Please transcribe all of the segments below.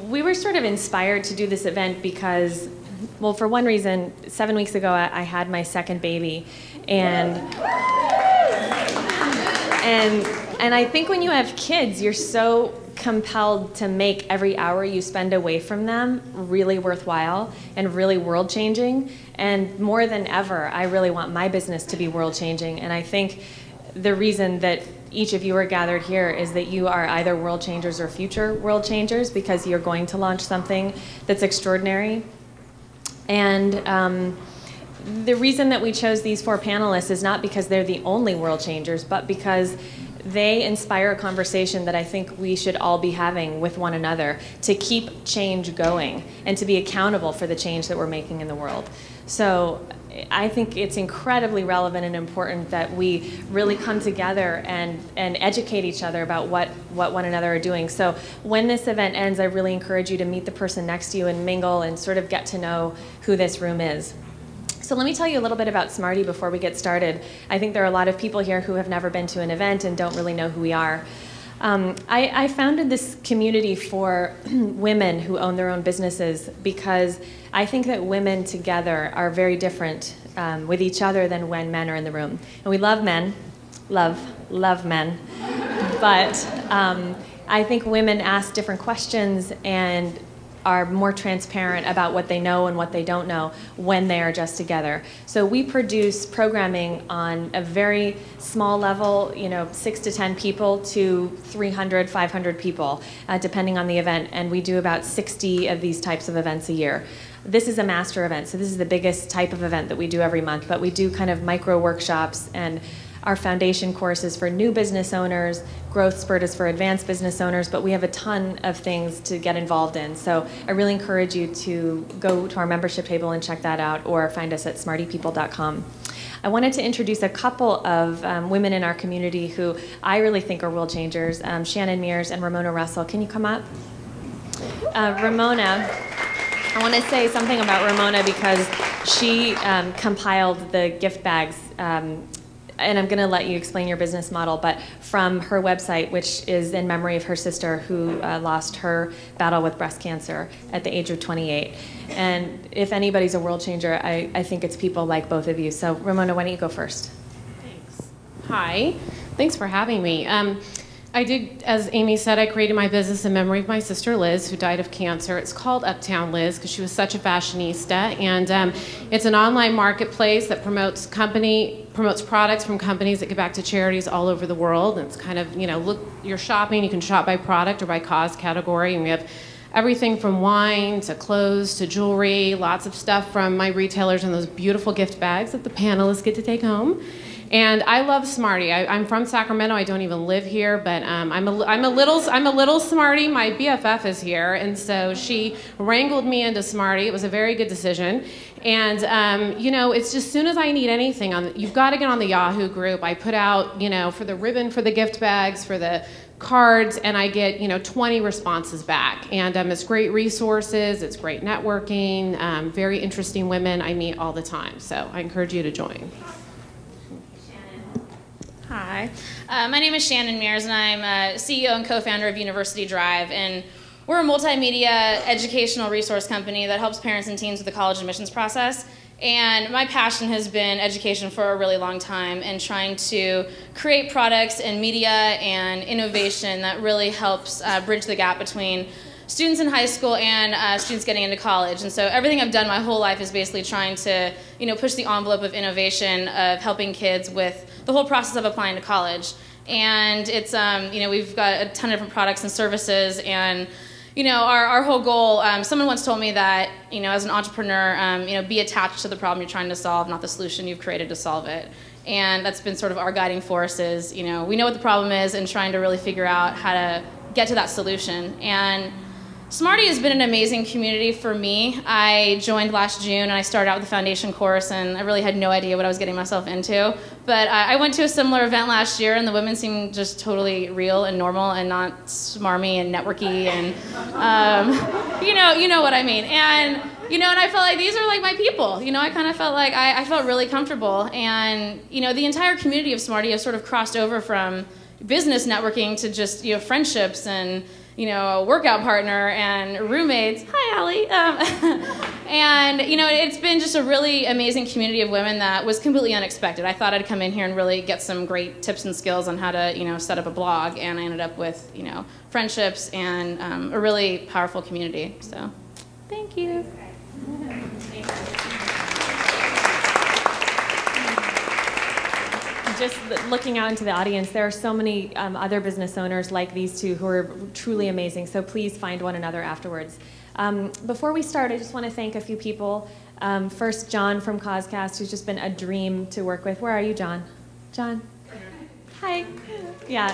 we were sort of inspired to do this event because, well, for one reason, 7 weeks ago I had my second baby, and I think when you have kids, you're so compelled to make every hour you spend away from them really worthwhile and really world-changing. And more than ever, I really want my business to be world-changing. And I think the reason that each of you are gathered here is that you are either world changers or future world changers, because you're going to launch something that's extraordinary. And the reason that we chose these 4 panelists is not because they're the only world changers, but because they inspire a conversation that I think we should all be having with one another to keep change going and to be accountable for the change that we're making in the world. So I think it's incredibly relevant and important that we really come together and educate each other about what one another are doing. So when this event ends, I really encourage you to meet the person next to you and mingle and sort of get to know who this room is. So let me tell you a little bit about Smarty before we get started. I think there are a lot of people here who have never been to an event and don't really know who we are. I founded this community for women who own their own businesses because I think that women together are very different with each other than when men are in the room. And we love men, love men, but I think women ask different questions and are more transparent about what they know and what they don't know when they are just together. So we produce programming on a very small level, 6 to 10 people to 300, 500 people, depending on the event. And we do about 60 of these types of events a year. This is a master event, so this is the biggest type of event that we do every month, but we do kind of micro workshops, and our foundation course is for new business owners, Growth Spurt is for advanced business owners, but we have a ton of things to get involved in. So I really encourage you to go to our membership table and check that out, or find us at smartypeople.com. I wanted to introduce a couple of women in our community who I really think are world changers, Shannon Mears and Ramona Russell. Can you come up? Ramona, I want to say something about Ramona because she compiled the gift bags, and I'm going to let you explain your business model, but from her website, which is in memory of her sister who lost her battle with breast cancer at the age of 28. And if anybody's a world changer, I think it's people like both of you. So Ramona, why don't you go first? Thanks. Hi. Thanks for having me. I did, as Amy said, I created my business in memory of my sister Liz, who died of cancer. It's called Uptown Liz because she was such a fashionista, and it's an online marketplace that promotes products from companies that give back to charities all over the world. And it's kind of, look, you're shopping, you can shop by product or by cause category, and we have everything from wine to clothes to jewelry, lots of stuff from my retailers and those beautiful gift bags that the panelists get to take home. And I love Smarty. I'm from Sacramento. I don't even live here, but I'm a little Smarty. My BFF is here, and so she wrangled me into Smarty. It was a very good decision. And it's just as soon as I need anything, you've got to get on the Yahoo group. I put out, for the ribbon, for the gift bags, for the cards, and I get 20 responses back. And it's great resources. It's great networking. Very interesting women I meet all the time. So I encourage you to join. Hi, my name is Shannon Mears, and I'm CEO and co-founder of University Drive, and we're a multimedia educational resource company that helps parents and teens with the college admissions process. And my passion has been education for a really long time, and trying to create products and media and innovation that really helps bridge the gap between students in high school and students getting into college. And so everything I've done my whole life is basically trying to, push the envelope of innovation, of helping kids with the whole process of applying to college. And it's, we've got a ton of different products and services, and, our whole goal, someone once told me that, as an entrepreneur, be attached to the problem you're trying to solve, not the solution you've created to solve it. And that's been sort of our guiding force is, we know what the problem is and trying to really figure out how to get to that solution. And Smarty has been an amazing community for me. I joined last June, and I started out with the foundation course, and I really had no idea what I was getting myself into. But I went to a similar event last year, and the women seemed just totally real and normal and not smarmy and networky, and you know what I mean. And and I felt like these are like my people. I kind of felt like I felt really comfortable, and the entire community of Smarty has sort of crossed over from business networking to just friendships and you know, a workout partner and roommates. Hi, Allie. And, you know, it's been just a really amazing community of women that was completely unexpected. I thought I'd come in here and really get some great tips and skills on how to, you know, set up a blog, and I ended up with, you know, friendships and a really powerful community. So, thank you. Just looking out into the audience, there are so many other business owners like these two who are truly amazing, so please find one another afterwards. Before we start, I just want to thank a few people. First, John from Causecast, who's just been a dream to work with. Where are you, John? John? Hi. Yeah.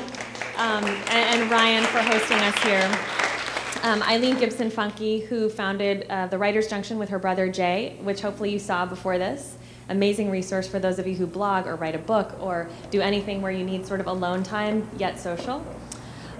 And Ryan for hosting us here. Eileen Gibson-Funke, who founded the Writers' Junction with her brother Jay, which hopefully you saw before this. Amazing resource for those of you who blog or write a book or do anything where you need sort of alone time yet social.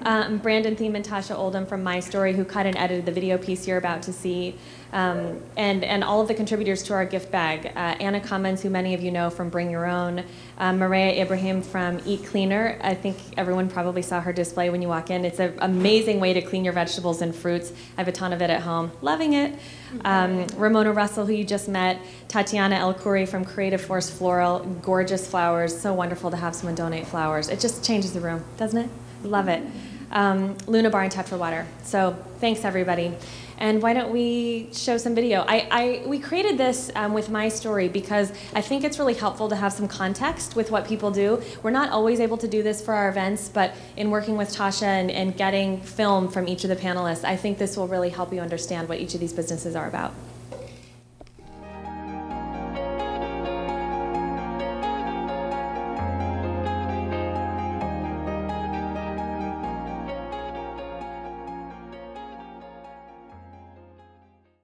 Brandon Thiem and Tasha Oldham from My Story, who cut and edited the video piece you're about to see, and all of the contributors to our gift bag. Anna Cummins, who many of you know from Bring Your Own, Maria Ibrahim from Eat Cleaner. I think everyone probably saw her display when you walk in. It's an amazing way to clean your vegetables and fruits. I have a ton of it at home. Loving it. Ramona Russell, who you just met. Tatiana El Khoury from Creative Force Floral. Gorgeous flowers. So wonderful to have someone donate flowers. It just changes the room, doesn't it? Love it. Luna Bar and Tetra Water. So thanks, everybody. And why don't we show some video? We created this with My Story because I think it's really helpful to have some context with what people do. We're not always able to do this for our events, but in working with Tasha and getting film from each of the panelists, I think this will really help you understand what each of these businesses are about.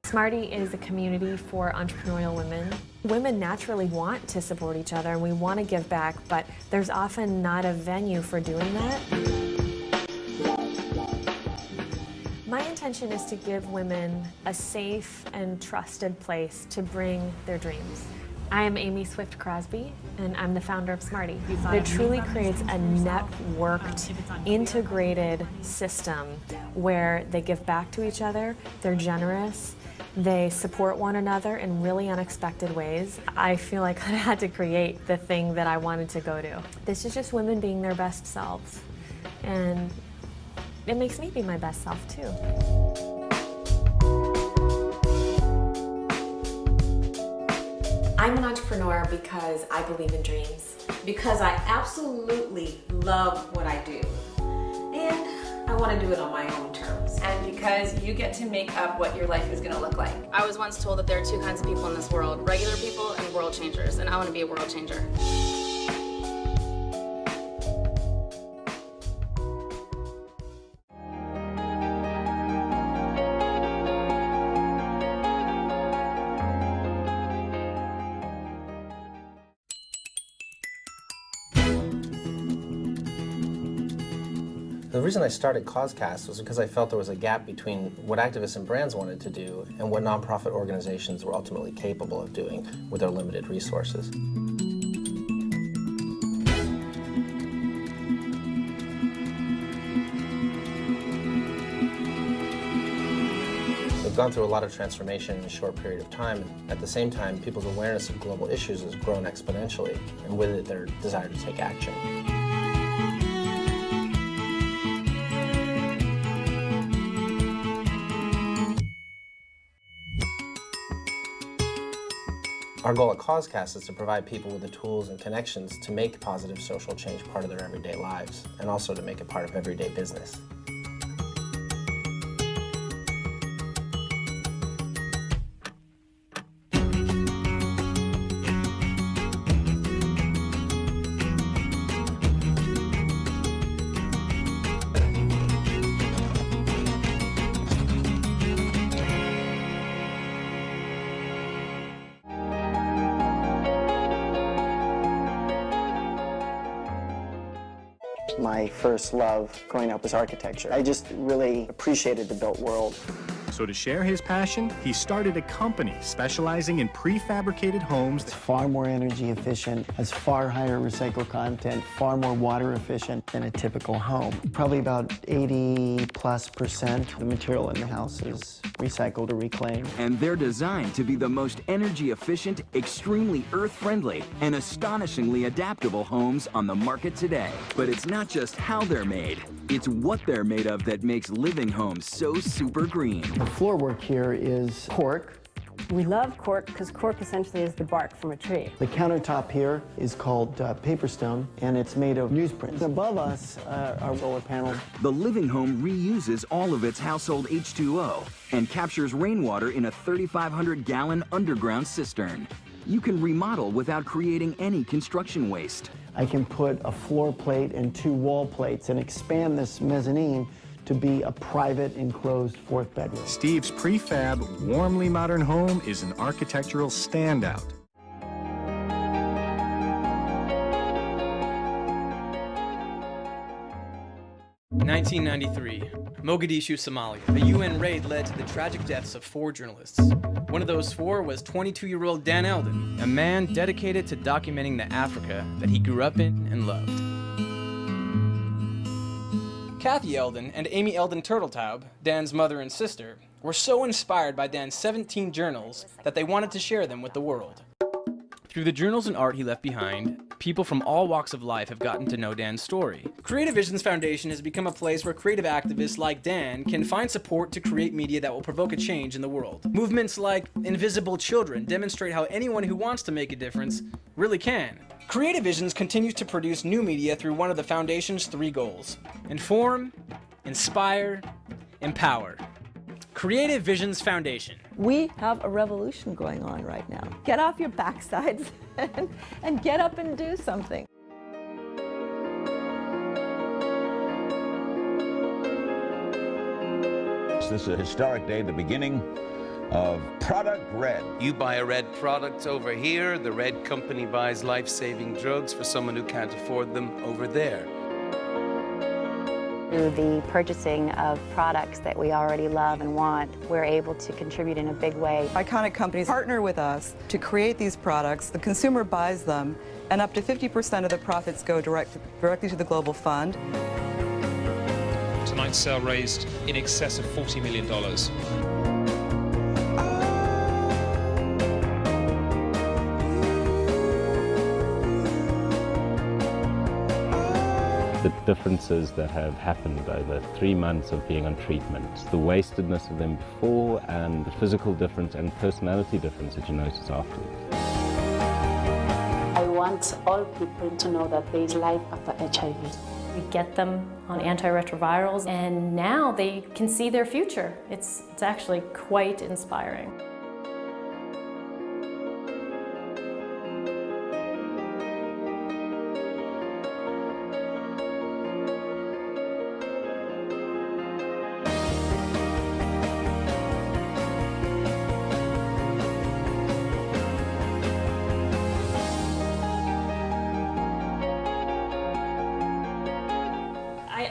Smarty is a community for entrepreneurial women. Women naturally want to support each other and we want to give back, but there's often not a venue for doing that. My intention is to give women a safe and trusted place to bring their dreams. I am Amy Swift Crosby, and I'm the founder of Smarty. It truly creates a networked, integrated system where they give back to each other, they're generous, they support one another in really unexpected ways. I feel like I had to create the thing that I wanted to go to. This is just women being their best selves, and it makes me be my best self too. I'm an entrepreneur because I believe in dreams. Because I absolutely love what I do. And I want to do it on my own terms. And because you get to make up what your life is going to look like. I was once told that there are two kinds of people in this world, regular people and world changers, and I want to be a world changer. The reason I started Causecast was because I felt there was a gap between what activists and brands wanted to do and what nonprofit organizations were ultimately capable of doing with their limited resources. We've gone through a lot of transformation in a short period of time. At the same time, people's awareness of global issues has grown exponentially, and with it, their desire to take action. Our goal at Causecast is to provide people with the tools and connections to make positive social change part of their everyday lives, and also to make it part of everyday business. My first love growing up was architecture. I just really appreciated the built world. So to share his passion, he started a company specializing in prefabricated homes. It's far more energy efficient, has far higher recycled content, far more water efficient than a typical home. Probably about 80+% of the material in the house is recycled or reclaimed. And they're designed to be the most energy efficient, extremely earth-friendly, and astonishingly adaptable homes on the market today. But it's not just how they're made, it's what they're made of that makes living homes so super green. The floor work here is cork. We love cork because cork essentially is the bark from a tree. The countertop here is called paper stone, and it's made of newsprint. Above us are roller panels. The living home reuses all of its household H2O and captures rainwater in a 3,500-gallon underground cistern. You can remodel without creating any construction waste. I can put a floor plate and 2 wall plates and expand this mezzanine to be a private, enclosed 4th bedroom. Steve's prefab, warmly modern home is an architectural standout. In 1993, Mogadishu, Somalia. A UN raid led to the tragic deaths of 4 journalists. One of those 4 was 22-year-old Dan Eldon, a man dedicated to documenting the Africa that he grew up in and loved. Kathy Eldon and Amy Eldon Turtletaub, Dan's mother and sister, were so inspired by Dan's 17 journals that they wanted to share them with the world. Through the journals and art he left behind, people from all walks of life have gotten to know Dan's story. Creative Visions Foundation has become a place where creative activists like Dan can find support to create media that will provoke a change in the world. Movements like Invisible Children demonstrate how anyone who wants to make a difference really can. Creative Visions continues to produce new media through one of the Foundation's 3 goals: inform, inspire, empower. Creative Visions Foundation. We have a revolution going on right now. Get off your backsides and get up and do something. This is a historic day, the beginning of Product Red. You buy a Red product over here, the Red company buys life-saving drugs for someone who can't afford them over there. Through the purchasing of products that we already love and want, we're able to contribute in a big way. Iconic companies partner with us to create these products. The consumer buys them, and up to 50% of the profits go directly to the Global Fund. Tonight's sale raised in excess of $40 million. The differences that have happened over 3 months of being on treatment, the wastedness of them before and the physical difference and personality difference that you notice afterwards. I want all people to know that there is life after HIV. We get them on antiretrovirals and now they can see their future. It's actually quite inspiring.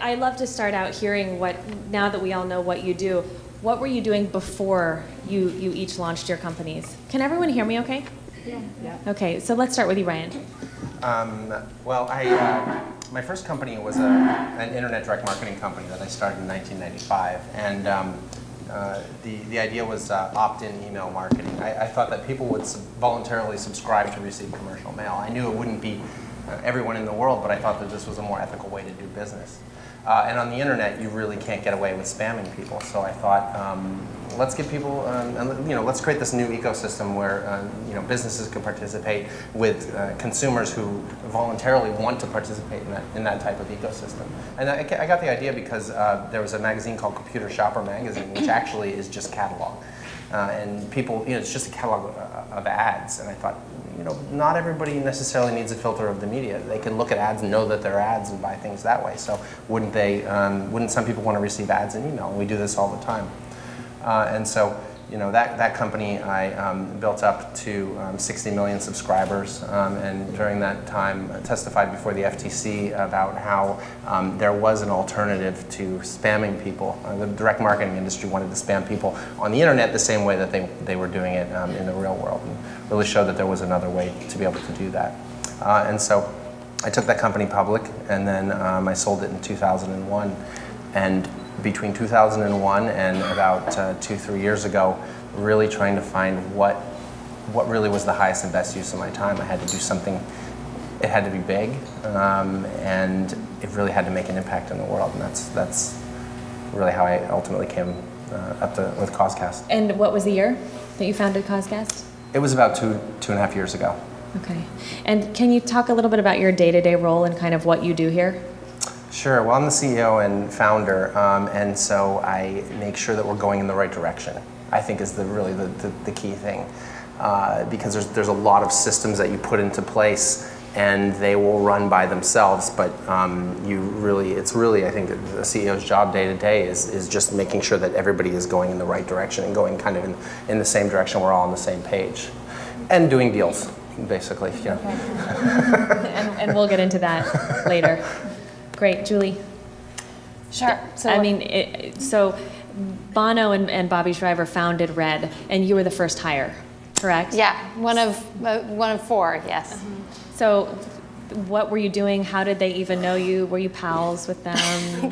I love to start out hearing now that we all know what you do, what were you doing before you each launched your companies? Can everyone hear me okay? Yeah. Okay, so let's start with you, Ryan. Well, my first company was an internet direct marketing company that I started in 1995, and the idea was opt-in email marketing. I thought that people would voluntarily subscribe to receive commercial mail. I knew it wouldn't be everyone in the world, but I thought that this was a more ethical way to do business. And on the internet, you really can't get away with spamming people. So I thought, let's give people, let's create this new ecosystem where businesses can participate with consumers who voluntarily want to participate in that type of ecosystem. And I got the idea because there was a magazine called Computer Shopper Magazine, which actually is just catalog. And people, it's just a catalog of ads. And I thought, not everybody necessarily needs a filter of the media. They can look at ads and know that they're ads and buy things that way. So wouldn't some people want to receive ads in email? And we do this all the time. And so, that company I built up to 60 million subscribers, and during that time testified before the FTC about how there was an alternative to spamming people. The direct marketing industry wanted to spam people on the internet the same way that they were doing it in the real world, and really showed that there was another way to be able to do that. And so I took that company public, and then I sold it in 2001. And between 2001 and about 2-3 years ago, really trying to find what really was the highest and best use of my time. I had to do something, it had to be big, and it really had to make an impact in the world, and that's really how I ultimately came with Causecast. And what was the year that you founded Causecast? It was about 2.5 years ago. Okay. And can you talk a little bit about your day-to-day role and kind of what you do here? Sure. Well, I'm the CEO and founder, and so I make sure that we're going in the right direction, I think is really the key thing. Because there's a lot of systems that you put into place, and they will run by themselves, but it's really, I think, the CEO's job day to day is just making sure that everybody is going in the right direction and going kind of in the same direction. We're all on the same page. And doing deals, basically. Yeah. Okay. and we'll get into that later. Great, Julie. Sure. So I mean, so Bono and Bobby Shriver founded Red, and you were the first hire, correct? Yeah, one of 4. Yes. So, what were you doing? How did they even know you? Were you pals with them?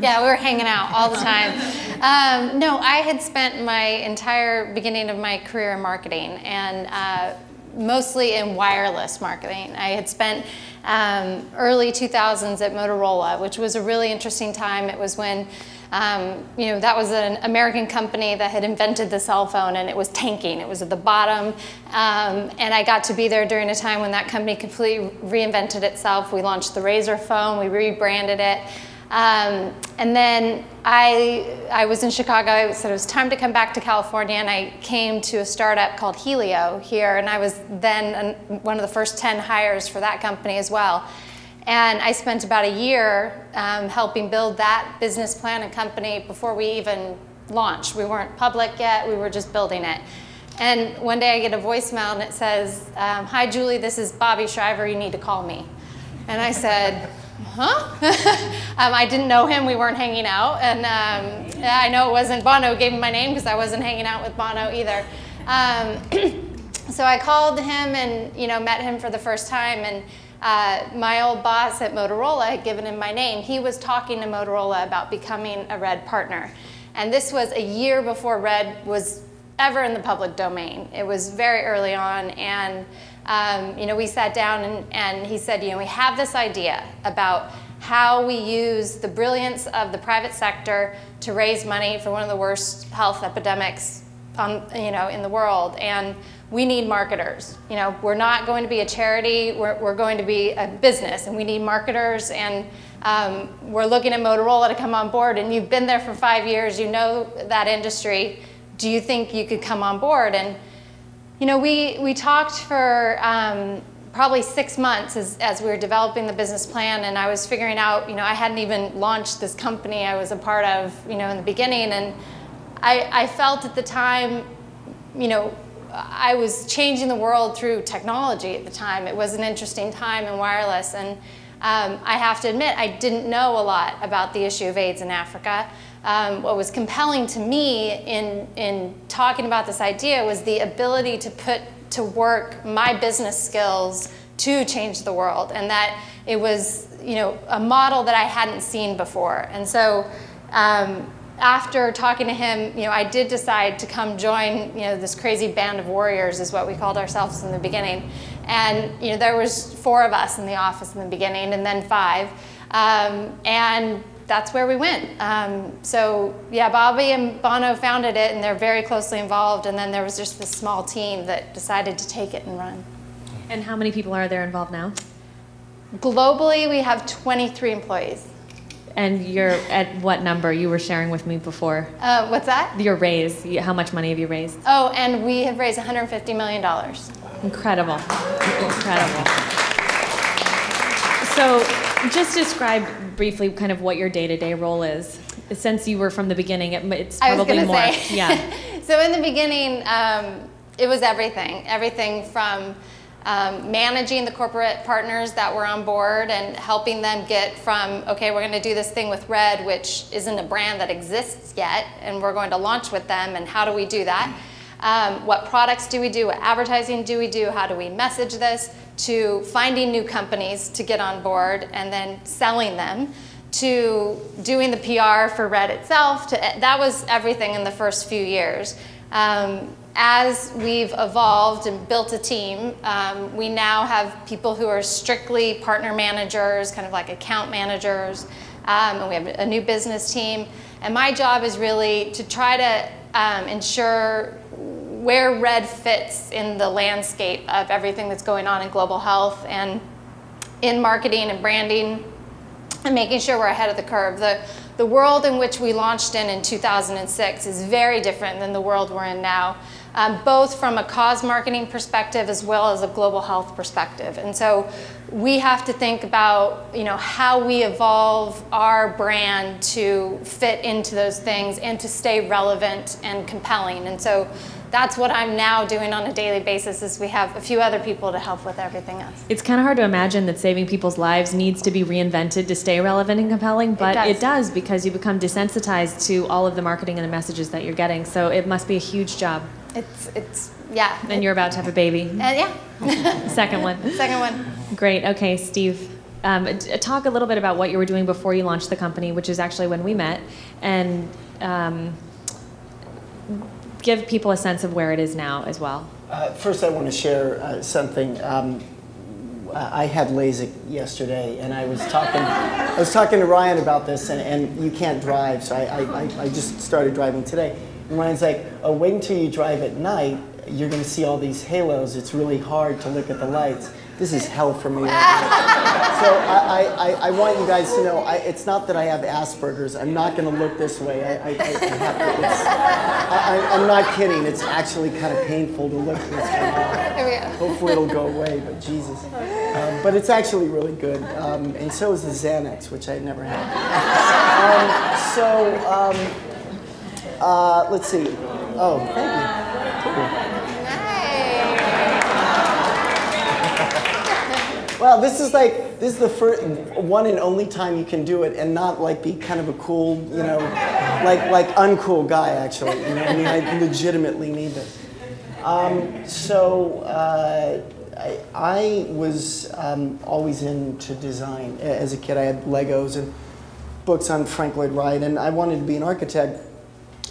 Yeah, we were hanging out all the time. No, I had spent my entire beginning of my career in marketing, and mostly in wireless marketing. I had spent early 2000s at Motorola, which was a really interesting time. It was when, that was an American company that had invented the cell phone, and it was tanking. It was at the bottom, and I got to be there during a time when that company completely reinvented itself. We launched the Razor phone, we rebranded it. And then I was in Chicago. I said it was time to come back to California, and I came to a startup called Helio here, and I was then one of the first 10 hires for that company as well. And I spent about a year helping build that business plan and company before we even launched. We weren't public yet, we were just building it. And one day I get a voicemail and it says, "Hi Julie, this is Bobby Shriver, you need to call me." And I said, huh? I didn't know him, we weren't hanging out, and I know it wasn't Bono who gave me my name because I wasn't hanging out with Bono either. So I called him and met him for the first time, and my old boss at Motorola had given him my name. He was talking to Motorola about becoming a Red partner. And this was a year before Red was ever in the public domain. It was very early on, and we sat down and he said, we have this idea about how we use the brilliance of the private sector to raise money for one of the worst health epidemics in the world, and we need marketers. We're not going to be a charity, we're going to be a business, and we need marketers, and we're looking at Motorola to come on board, and you've been there for 5 years, you know that industry. Do you think you could come on board? And we talked for probably 6 months as we were developing the business plan, and I was figuring out, I hadn't even launched this company I was a part of, in the beginning, and I felt at the time, I was changing the world through technology at the time. It was an interesting time in wireless, and I have to admit, I didn't know a lot about the issue of AIDS in Africa. What was compelling to me in talking about this idea was the ability to put to work my business skills to change the world, and that it was a model that I hadn't seen before. And so after talking to him, I did decide to come join this crazy band of warriors is what we called ourselves in the beginning. And there was 4 of us in the office in the beginning, and then 5, and that's where we went. So yeah, Bobby and Bono founded it, and they're very closely involved, and then there was just this small team that decided to take it and run. And how many people are there involved now? Globally, we have 23 employees. And you're at what number? You were sharing with me before. What's that? Your raise. How much money have you raised? Oh, and we have raised $150 million. Incredible. Incredible. So just describe briefly kind of what your day-to-day role is. Since you were from the beginning, it's probably more. Say, yeah. So in the beginning, it was everything from managing the corporate partners that were on board and helping them get from, okay, we're going to do this thing with Red, which isn't a brand that exists yet, and we're going to launch with them, and how do we do that? What products do we do? What advertising do we do? How do we message this? To finding new companies to get on board and then selling them, to doing the PR for Red itself. That was everything in the first few years. As we've evolved and built a team, we now have people who are strictly partner managers, kind of like account managers, and we have a new business team. And my job is really to try to ensure where Red fits in the landscape of everything that's going on in global health and in marketing and branding, and making sure we're ahead of the curve. The world in which we launched in 2006 is very different than the world we're in now. Both from a cause marketing perspective as well as a global health perspective. And so we have to think about, you know, how we evolve our brand to fit into those things and to stay relevant and compelling. And so that's what I'm now doing on a daily basis, is we have a few other people to help with everything else. It's kind of hard to imagine that saving people's lives needs to be reinvented to stay relevant and compelling, but it does, because you become desensitized to all of the marketing and the messages that you're getting. So it must be a huge job. It's yeah. And you're about to have a baby. Yeah. Second one. Second one. Great. Okay, Steve. Talk a little bit about what you were doing before you launched the company, which is actually when we met, and give people a sense of where it is now as well. First, I want to share something. I had LASIK yesterday, and I was talking to Ryan about this, and you can't drive, so I just started driving today. And Ryan's like, oh, wait until you drive at night. You're going to see all these halos. It's really hard to look at the lights. This is hell for me. So I want you guys to know, it's not that I have Asperger's. I'm not going to look this way. I'm not kidding. It's actually kind of painful to look this way. Hopefully it'll go away, but Jesus. But it's actually really good. And so is the Xanax, which I never had. Let's see. Oh, thank you. Cool. Well, this is the first one and only time you can do it, and not like be kind of a cool, you know, like uncool guy actually. You know, I mean, I legitimately need this. I was always into design. As a kid, I had Legos and books on Frank Lloyd Wright, and I wanted to be an architect.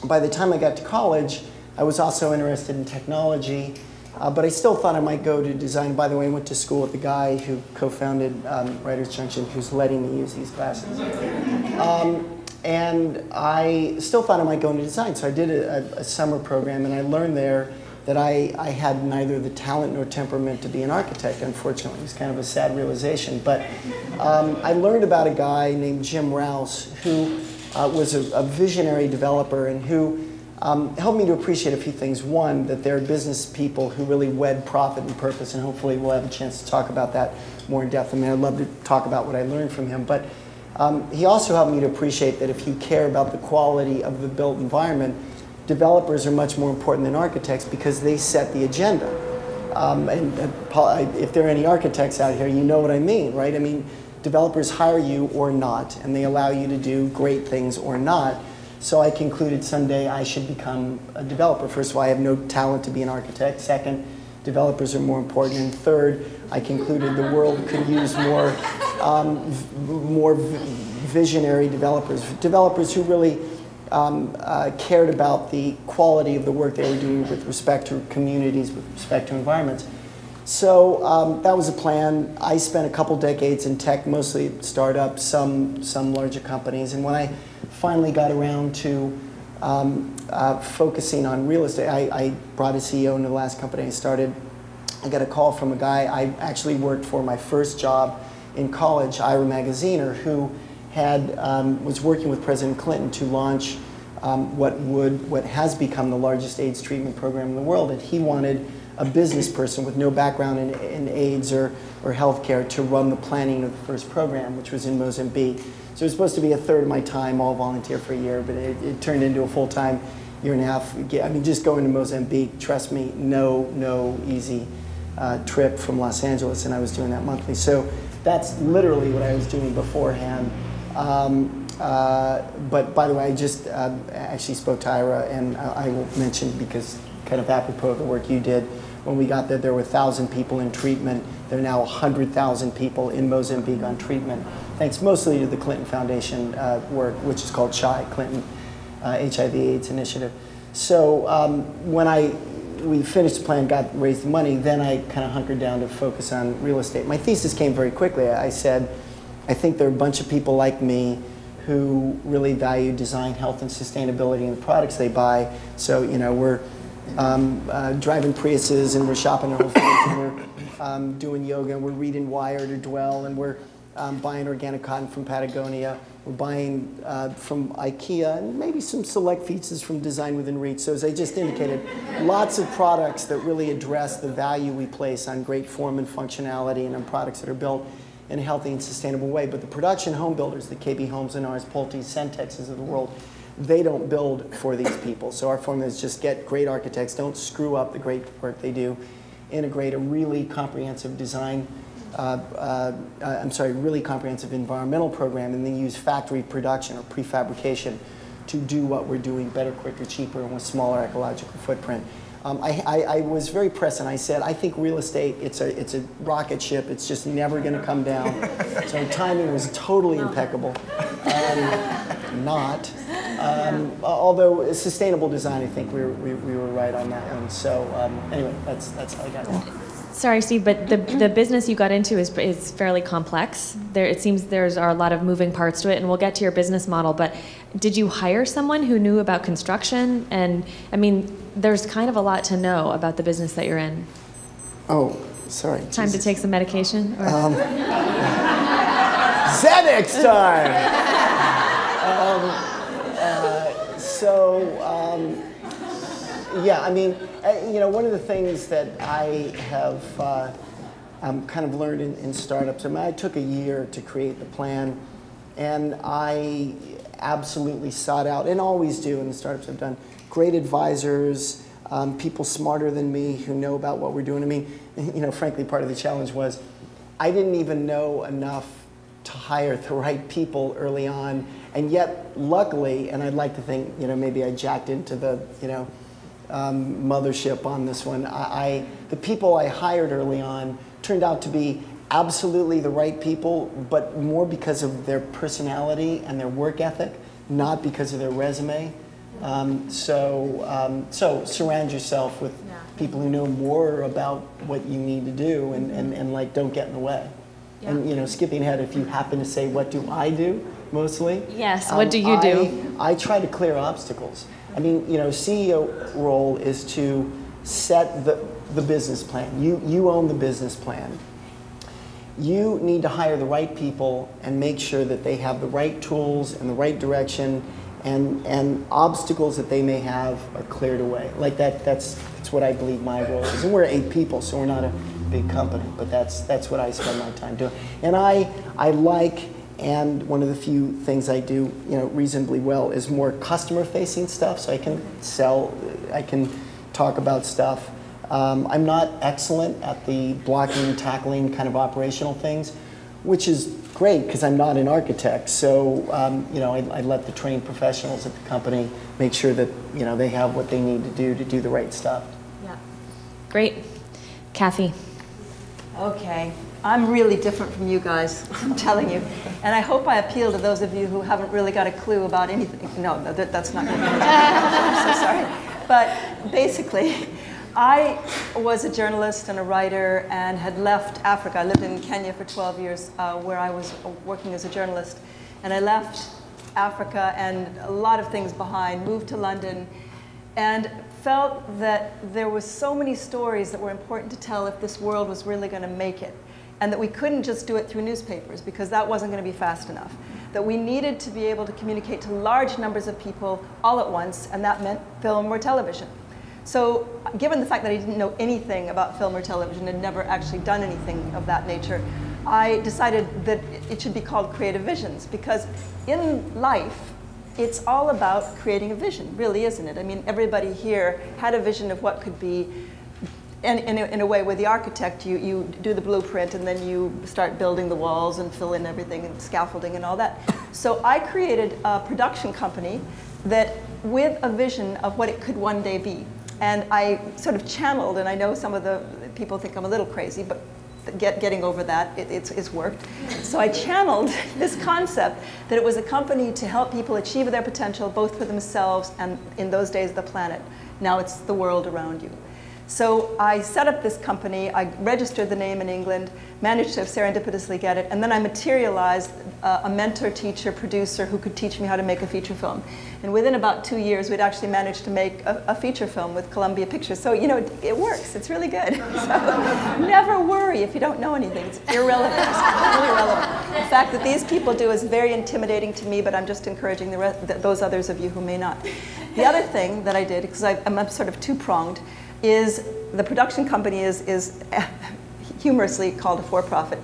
By the time I got to college, I was also interested in technology. But I still thought I might go to design. By the way, I went to school with the guy who co-founded Writers Junction, who's letting me use these glasses. And I still thought I might go into design, so I did a summer program, and I learned there that I had neither the talent nor temperament to be an architect, unfortunately. It was kind of a sad realization. But I learned about a guy named Jim Rouse, who was a visionary developer, and who helped me to appreciate a few things. One, that there are business people who really wed profit and purpose, and hopefully we'll have a chance to talk about that more in depth. I mean, I'd love to talk about what I learned from him, but he also helped me to appreciate that if you care about the quality of the built environment, developers are much more important than architects, because they set the agenda. If there are any architects out here, you know what I mean, right? I mean, developers hire you or not, and they allow you to do great things or not. So I concluded someday I should become a developer. First of all, I have no talent to be an architect. Second, developers are more important. And third, I concluded the world could use more visionary developers. Developers who really cared about the quality of the work they were doing with respect to communities, with respect to environments. So that was a plan. I spent a couple decades in tech, mostly startups, some larger companies. And when I finally got around to focusing on real estate, I brought a CEO into the last company I started. I got a call from a guy I actually worked for my first job in college, Ira Magaziner, who was working with President Clinton to launch what has become the largest AIDS treatment program in the world. And he wanted a business person with no background in AIDS or healthcare to run the planning of the first program, which was in Mozambique. So it was supposed to be a third of my time, all volunteer for a year, but it turned into a full-time. year and a half. I mean, just going to Mozambique, trust me, no easy trip from Los Angeles, and I was doing that monthly. So that's literally what I was doing beforehand. But by the way, I just actually spoke to Ira, and I will mention, because kind of apropos of the work you did, when we got there were 1,000 people in treatment. There are now 100,000 people in Mozambique on treatment, thanks mostly to the Clinton Foundation work, which is called CHI, Clinton HIV/AIDS Initiative. So when we finished the plan, raised the money, then I kind of hunkered down to focus on real estate. My thesis came very quickly. I said, I think there are a bunch of people like me who really value design, health, and sustainability in the products they buy. So, you know, we're driving Priuses, and we're shopping at Whole Foods, and we're doing yoga, and we're reading Wired or Dwell, and we're buying organic cotton from Patagonia. We're buying from IKEA, and maybe some select features from Design Within Reach. So as I just indicated, lots of products that really address the value we place on great form and functionality, and on products that are built in a healthy and sustainable way. But the production home builders, the KB Homes and ours, Pulte's, Centexes of the world, they don't build for these people. So our formula is just get great architects, don't screw up the great work they do, integrate a really comprehensive design, really comprehensive environmental program, and then use factory production or prefabrication to do what we're doing better, quicker, cheaper, and with smaller ecological footprint. I was very pressed, and I said, I think real estate, it's a rocket ship. It's just never going to come down. So timing was totally impeccable. Although sustainable design, I think we were right on that one. So anyway, that's how I got it. Sorry, Steve, but the business you got into is fairly complex. It seems there are a lot of moving parts to it, and we'll get to your business model, but did you hire someone who knew about construction? And I mean, there's kind of a lot to know about the business that you're in. Oh, sorry. Time Jesus. To take some medication? Xanax time! Yeah, I mean, you know, one of the things that I have kind of learned in startups, I mean, I took a year to create the plan, and I absolutely sought out, and always do in the startups I've done, great advisors, people smarter than me who know about what we're doing. I mean, you know, frankly, part of the challenge was I didn't even know enough to hire the right people early on, and yet, luckily, and I'd like to think, you know, maybe I jacked into the, you know, mothership on this one. The people I hired early on turned out to be absolutely the right people, but more because of their personality and their work ethic, not because of their resume. So surround yourself with people who know more about what you need to do, and like, don't get in the way. Yeah. And, you know, skipping ahead, if you happen to say, what do I do mostly? Yes, what do you do? I try to clear obstacles. I mean, you know, CEO role is to set the business plan. You own the business plan. You need to hire the right people and make sure that they have the right tools and the right direction, and obstacles that they may have are cleared away. Like that's what I believe my role is. And we're 8 people, so we're not a big company, but that's what I spend my time doing. And I like, and one of the few things I do, you know, reasonably well is more customer-facing stuff. So I can sell, I can talk about stuff. I'm not excellent at the blocking and tackling kind of operational things, which is great because I'm not an architect. So you know, I let the trained professionals at the company make sure that, you know, they have what they need to do the right stuff. Yeah, great, Kathy. Okay. I'm really different from you guys, I'm telling you. And I hope I appeal to those of you who haven't really got a clue about anything. No, that's not going to be I'm so sorry. But basically, I was a journalist and a writer and had left Africa. I lived in Kenya for 12 years where I was working as a journalist. And I left Africa and a lot of things behind, moved to London, and felt that there was so many stories that were important to tell if this world was really going to make it. And that we couldn't just do it through newspapers because that wasn't going to be fast enough. That we needed to be able to communicate to large numbers of people all at once, and that meant film or television. So given the fact that I didn't know anything about film or television, had never actually done anything of that nature, I decided that it should be called Creative Visions, because in life, it's all about creating a vision, really, isn't it? I mean, everybody here had a vision of what could be, and in a way, with the architect, you do the blueprint and then you start building the walls and fill in everything and scaffolding and all that. So I created a production company that, with a vision of what it could one day be. And I sort of channeled, and I know some of the people think I'm a little crazy, but getting over that, it's worked. So I channeled this concept that it was a company to help people achieve their potential, both for themselves and, in those days, the planet. Now it's the world around you. So I set up this company, I registered the name in England, managed to serendipitously get it, and then I materialized a mentor, teacher, producer who could teach me how to make a feature film. And within about 2 years, we'd actually managed to make a feature film with Columbia Pictures. So, you know, it works, it's really good. So never worry if you don't know anything, it's irrelevant, it's really irrelevant. The fact that these people do is very intimidating to me, but I'm just encouraging those others of you who may not. The other thing that I did, because I'm sort of two-pronged, is the production company is humorously called a for-profit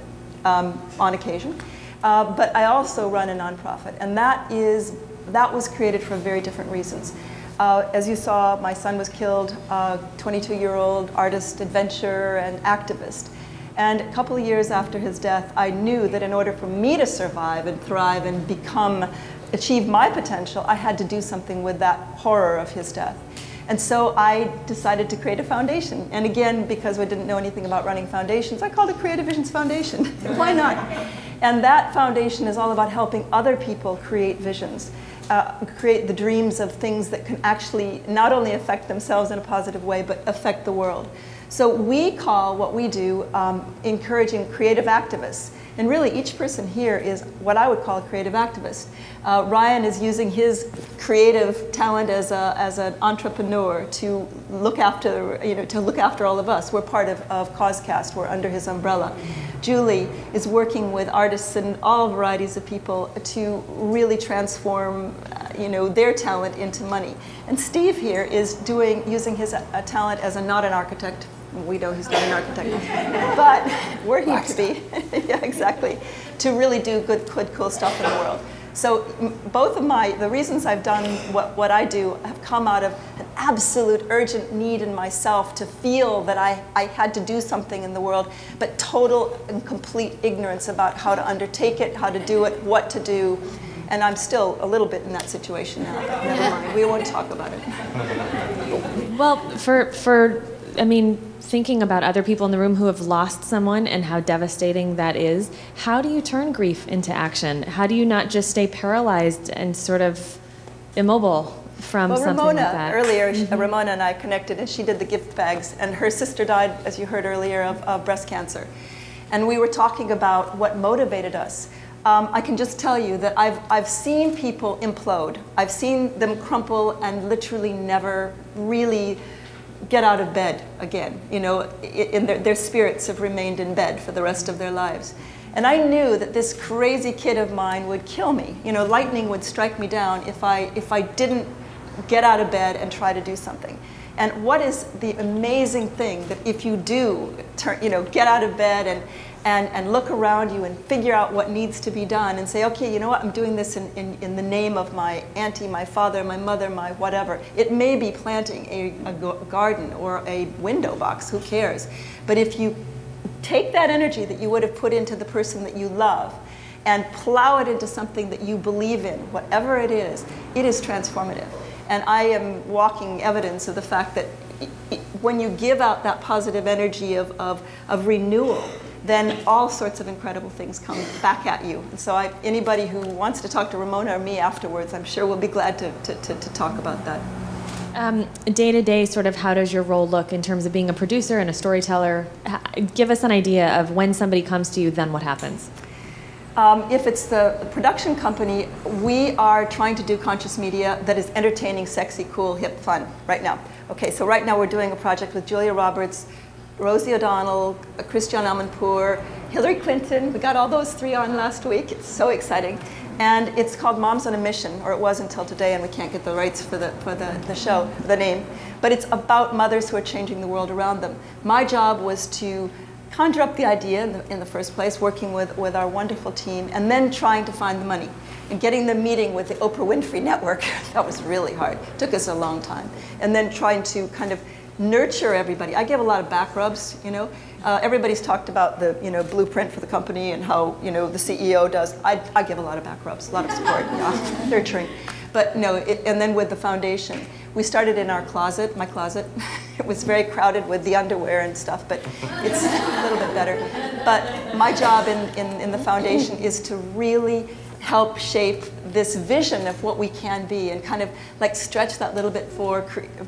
on occasion, but I also run a nonprofit, and that was created for very different reasons. As you saw, my son was killed, 22-year-old artist, adventurer, and activist. And a couple of years after his death, I knew that in order for me to survive and thrive and achieve my potential, I had to do something with that horror of his death. And so I decided to create a foundation. And again, because I didn't know anything about running foundations, I called it Creative Visions Foundation. Why not? And that foundation is all about helping other people create visions, create the dreams of things that can actually not only affect themselves in a positive way, but affect the world. So we call what we do encouraging creative activists. And really, each person here is what I would call a creative activist. Ryan is using his creative talent as an entrepreneur to look after, all of us. We're part of Causecast. We're under his umbrella. Julie is working with artists and all varieties of people to really transform, their talent into money. And Steve here is using his talent as not an architect. We know he's not an architect, but we're here to be, yeah, exactly, to really do good, cool stuff in the world. So both of the reasons I've done what I do have come out of an absolute urgent need in myself to feel that I had to do something in the world, but total and complete ignorance about how to undertake it, how to do it, what to do. And I'm still a little bit in that situation now, but never mind, we won't talk about it. Well, thinking about other people in the room who have lost someone and how devastating that is, how do you turn grief into action? How do you not just stay paralyzed and sort of immobile from something like that? Earlier, Ramona and I connected, and she did the gift bags, and her sister died, as you heard earlier, of breast cancer. And we were talking about what motivated us. I can just tell you that I've seen people implode. I've seen them crumple and literally never really get out of bed again. Their spirits have remained in bed for the rest of their lives. And I knew that this crazy kid of mine would kill me. Lightning would strike me down if I didn't get out of bed and try to do something. And what is the amazing thing that if you do get out of bed and look around you and figure out what needs to be done and say, okay, you know what, I'm doing this in the name of my auntie, my father, my mother, my whatever. It may be planting a garden or a window box, who cares? But if you take that energy that you would have put into the person that you love and plow it into something that you believe in, whatever it is transformative. And I am walking evidence of the fact that when you give out that positive energy of renewal, then all sorts of incredible things come back at you. And so anybody who wants to talk to Ramona or me afterwards, I'm sure will be glad to talk about that. Day to day, sort of how does your role look in terms of being a producer and a storyteller? Give us an idea of when somebody comes to you, then what happens? If it's the production company, we are trying to do conscious media that is entertaining, sexy, cool, hip, fun right now. Okay, so right now we're doing a project with Julia Roberts, Rosie O'Donnell, Christian Amanpour, Hillary Clinton. We got all those three on last week. It's so exciting. And it's called Moms on a Mission, or it was until today, and we can't get the rights for the show, the name. But it's about mothers who are changing the world around them. My job was to conjure up the idea in the first place, working with our wonderful team, and then trying to find the money. And getting the meeting with the Oprah Winfrey Network, that was really hard. It took us a long time. And then trying to kind of nurture everybody. I give a lot of back rubs, you know. Everybody's talked about the, you know, blueprint for the company and how, you know, the CEO does. I give a lot of back rubs, a lot of support, yeah, nurturing. But no, and then with the foundation, we started in our closet, my closet. It was very crowded with the underwear and stuff, but it's a little bit better. But my job in the foundation is to really help shape this vision of what we can be and kind of like stretch that little bit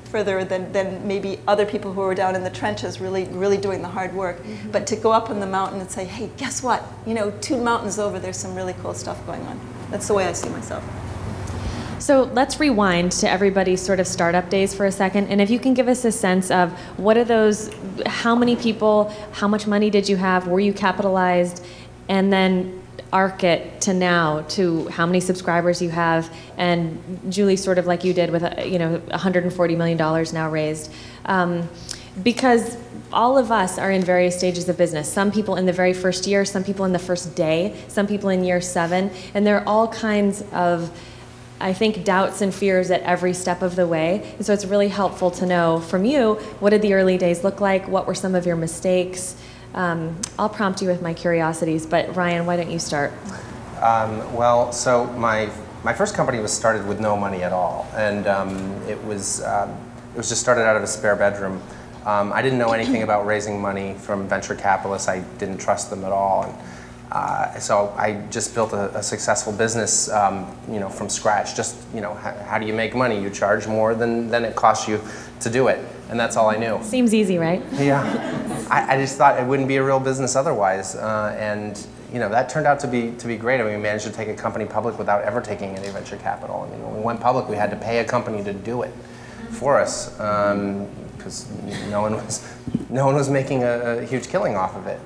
further than maybe other people who are down in the trenches really doing the hard work. Mm-hmm. But to go up on the mountain and say, hey, guess what? You know, 2 mountains over, there's some really cool stuff going on. That's the way I see myself. So let's rewind to everybody's sort of startup days for a second. And if you can give us a sense of what are those, how many people, how much money did you have, were you capitalized, and then arc it to now, to how many subscribers you have, and Julie, sort of like you did with, you know, $140 million now raised. Because all of us are in various stages of business. Some people in the very first year, some people in the first day, some people in year 7, and there are all kinds of, I think, doubts and fears at every step of the way. And so it's really helpful to know from you, what did the early days look like? What were some of your mistakes? I'll prompt you with my curiosities, but Ryan, why don't you start? Well, so my first company was started with no money at all, and it was just started out of a spare bedroom. I didn't know anything about raising money from venture capitalists. I didn't trust them at all, and so I just built a successful business, you know, from scratch. Just, you know, how do you make money? You charge more than it costs you to do it, and that's all I knew. Seems easy, right? Yeah. I just thought it wouldn't be a real business otherwise, and you know, that turned out to be great. I mean, we managed to take a company public without ever taking any venture capital. I mean, when we went public, we had to pay a company to do it for us because no one was making a huge killing off of it.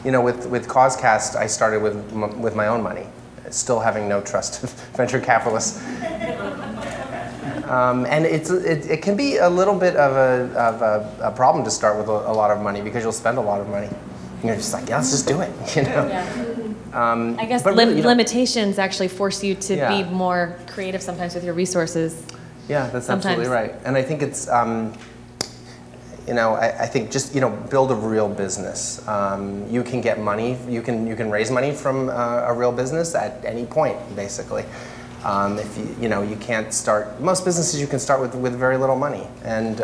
You know, with Causecast, I started with my own money, still having no trust of venture capitalists. And it can be a little bit of a problem to start with a lot of money, because you'll spend a lot of money. And you're just like, yeah, let's just do it, you know? Yeah. I guess really, you know, limitations actually force you to be more creative sometimes with your resources. Yeah, that's absolutely right. And I think it's, you know, I think just, you know, build a real business. You can get money, you can raise money from a real business at any point, basically. If you know, you can't start, most businesses you can start with very little money. And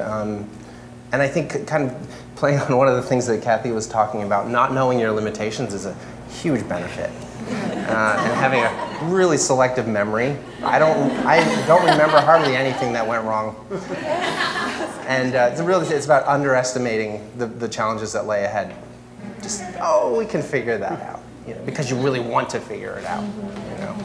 I think kind of playing on one of the things that Kathy was talking about, not knowing your limitations is a huge benefit. And having a really selective memory. I don't remember hardly anything that went wrong. And it's about underestimating the challenges that lay ahead. Just, oh, we can figure that out, you know, because you really want to figure it out, you know.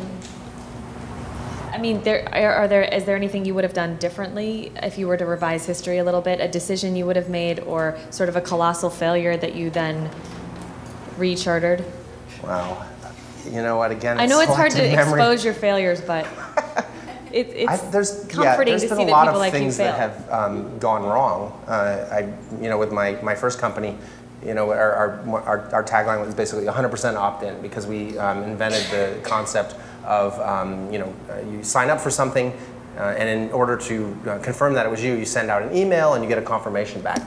I mean, is there anything you would have done differently if you were to revise history a little bit? A decision you would have made, or sort of a colossal failure that you then rechartered? Wow. You know what, again, I know it's hard to expose your failures, but it's comforting to see that people like you fail. There's been a lot of things that have gone wrong. You know, with my first company, you know, our tagline was basically 100% opt-in, because we invented the concept of, you know, you sign up for something, and in order to confirm that it was you, you send out an email and you get a confirmation back.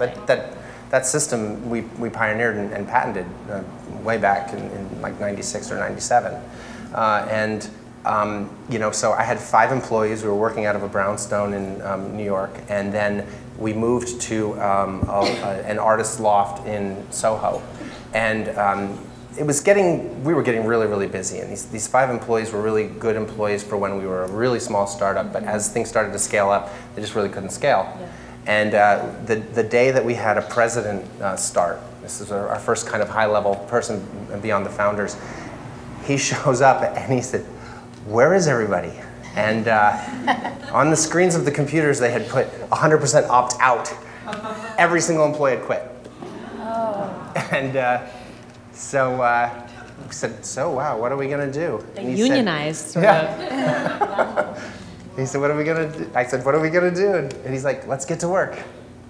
That system we pioneered and patented way back in like 96 or 97. You know, so I had 5 employees. We were working out of a brownstone in New York, and then we moved to an artist's loft in Soho, and we were getting really, really busy, and these 5 employees were really good employees for when we were a really small startup, but as things started to scale up, they just really couldn't scale. Yeah. And the day that we had a president start, this is our first kind of high-level person beyond the founders, he shows up and he said, "Where is everybody?" And on the screens of the computers, they had put 100% opt-out. Every single employee had quit. Oh. And so we said, "So wow, what are we going to do?" They unionized, sort of. He said, "What are we going to do?" I said, "What are we going to do?" And he's like, "Let's get to work."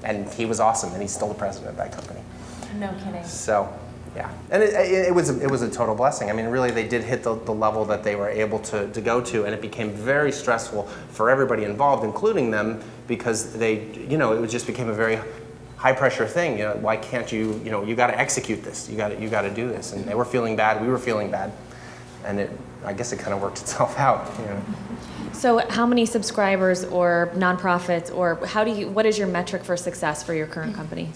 And he was awesome, and he's still the president of that company. No kidding. So, Yeah, and it was a total blessing. I mean, really, they did hit the level that they were able to go to, and it became very stressful for everybody involved, including them, because it just became a very high pressure thing. Why can't you? You got to execute this. You got to do this. And they were feeling bad. We were feeling bad, and I guess it kind of worked itself out. So, how many subscribers or nonprofits, or what is your metric for success for your current company?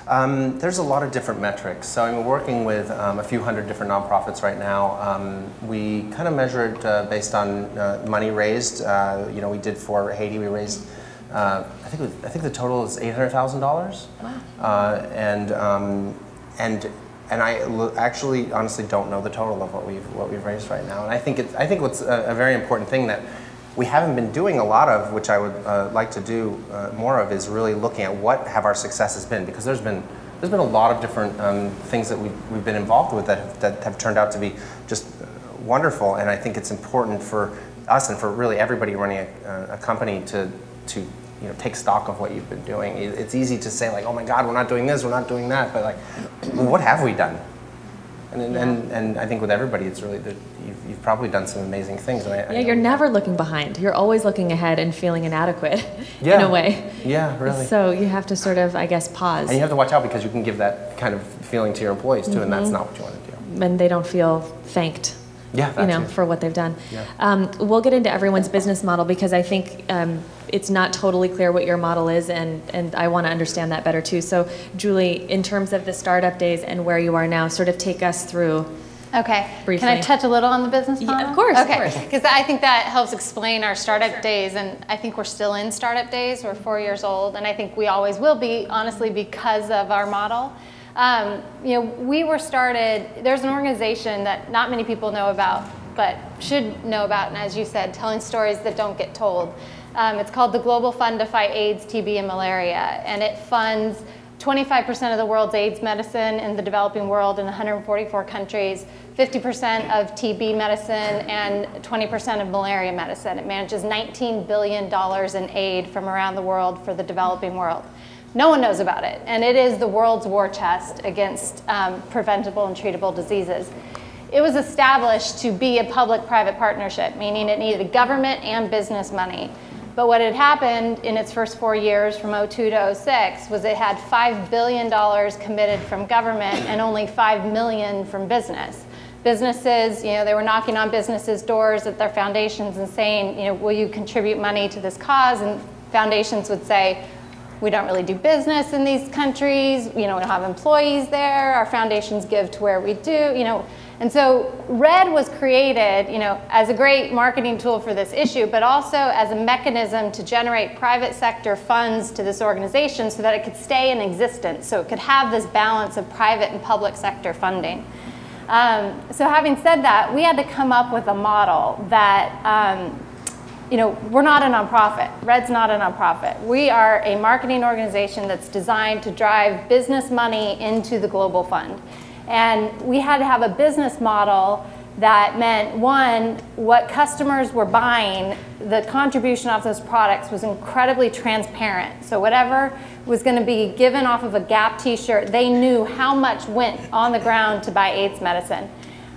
There's a lot of different metrics. So I'm working with a few hundred different nonprofits right now. We kind of measured based on money raised. We did for Haiti. We raised, I think the total is $800,000. Wow. And I actually honestly don't know the total of what we've raised right now. And I think what's a very important thing that we haven't been doing a lot of, which I would like to do more of, is really looking at what have our successes been, because there's been a lot of different things that we've been involved with that have turned out to be just wonderful. And I think it's important for us and for really everybody running a company to take stock of what you've been doing. It's easy to say, like, oh my God, we're not doing this, we're not doing that, but like, well, what have we done? And I think with everybody, it's really that you've probably done some amazing things. And you're never looking behind. You're always looking ahead and feeling inadequate in a way. Yeah, really. So you have to sort of, I guess, pause. And you have to watch out, because you can give that kind of feeling to your employees too, and that's not what you want to do. And they don't feel thanked. Yeah, for what they've done. Yeah. We'll get into everyone's business model, because I think it's not totally clear what your model is, and I want to understand that better too. So, Julie, in terms of the startup days and where you are now, sort of take us through. Okay. Briefly. Can I touch a little on the business model? Yeah, of course. Okay. Because I think that helps explain our startup days, and I think we're still in startup days. We're 4 years old, and I think we always will be, honestly, because of our model. We were started, there's an organization that not many people know about, but should know about, and as you said, telling stories that don't get told. It's called the Global Fund to Fight AIDS, TB, and Malaria, and it funds 25% of the world's AIDS medicine in the developing world in 144 countries, 50% of TB medicine, and 20% of malaria medicine. It manages $19 billion in aid from around the world for the developing world. No one knows about it, and it is the world's war chest against preventable and treatable diseases. It was established to be a public-private partnership, meaning it needed government and business money. But what had happened in its first 4 years, from 2002 to 2006, was it had $5 billion committed from government and only $5 million from business. Businesses, they were knocking on businesses' doors at their foundations and saying, will you contribute money to this cause? And foundations would say, we don't really do business in these countries, we don't have employees there, our foundations give to where we do, And so RED was created, as a great marketing tool for this issue, but also as a mechanism to generate private sector funds to this organization so that it could stay in existence, so it could have this balance of private and public sector funding. So having said that, we had to come up with a model that we're not a nonprofit. RED's not a nonprofit. We are a marketing organization that's designed to drive business money into the Global Fund. And we had to have a business model that meant, one, what customers were buying, the contribution of those products was incredibly transparent. So whatever was going to be given off of a Gap t-shirt, they knew how much went on the ground to buy AIDS medicine.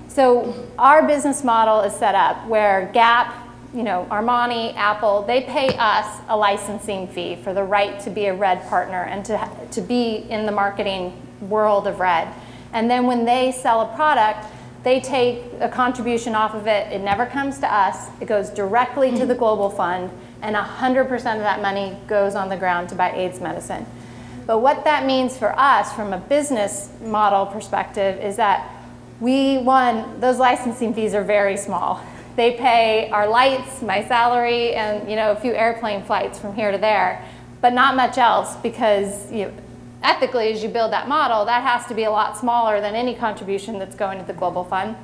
So our business model is set up where Gap, Armani, Apple, they pay us a licensing fee for the right to be a RED partner and to be in the marketing world of RED. And then when they sell a product, they take a contribution off of it. It never comes to us. It goes directly to the Global Fund, and 100% of that money goes on the ground to buy AIDS medicine. But what that means for us from a business model perspective is that those licensing fees are very small. They pay our lights, my salary, and a few airplane flights from here to there, but not much else, because ethically, as you build that model, that has to be a lot smaller than any contribution that's going to the Global Fund.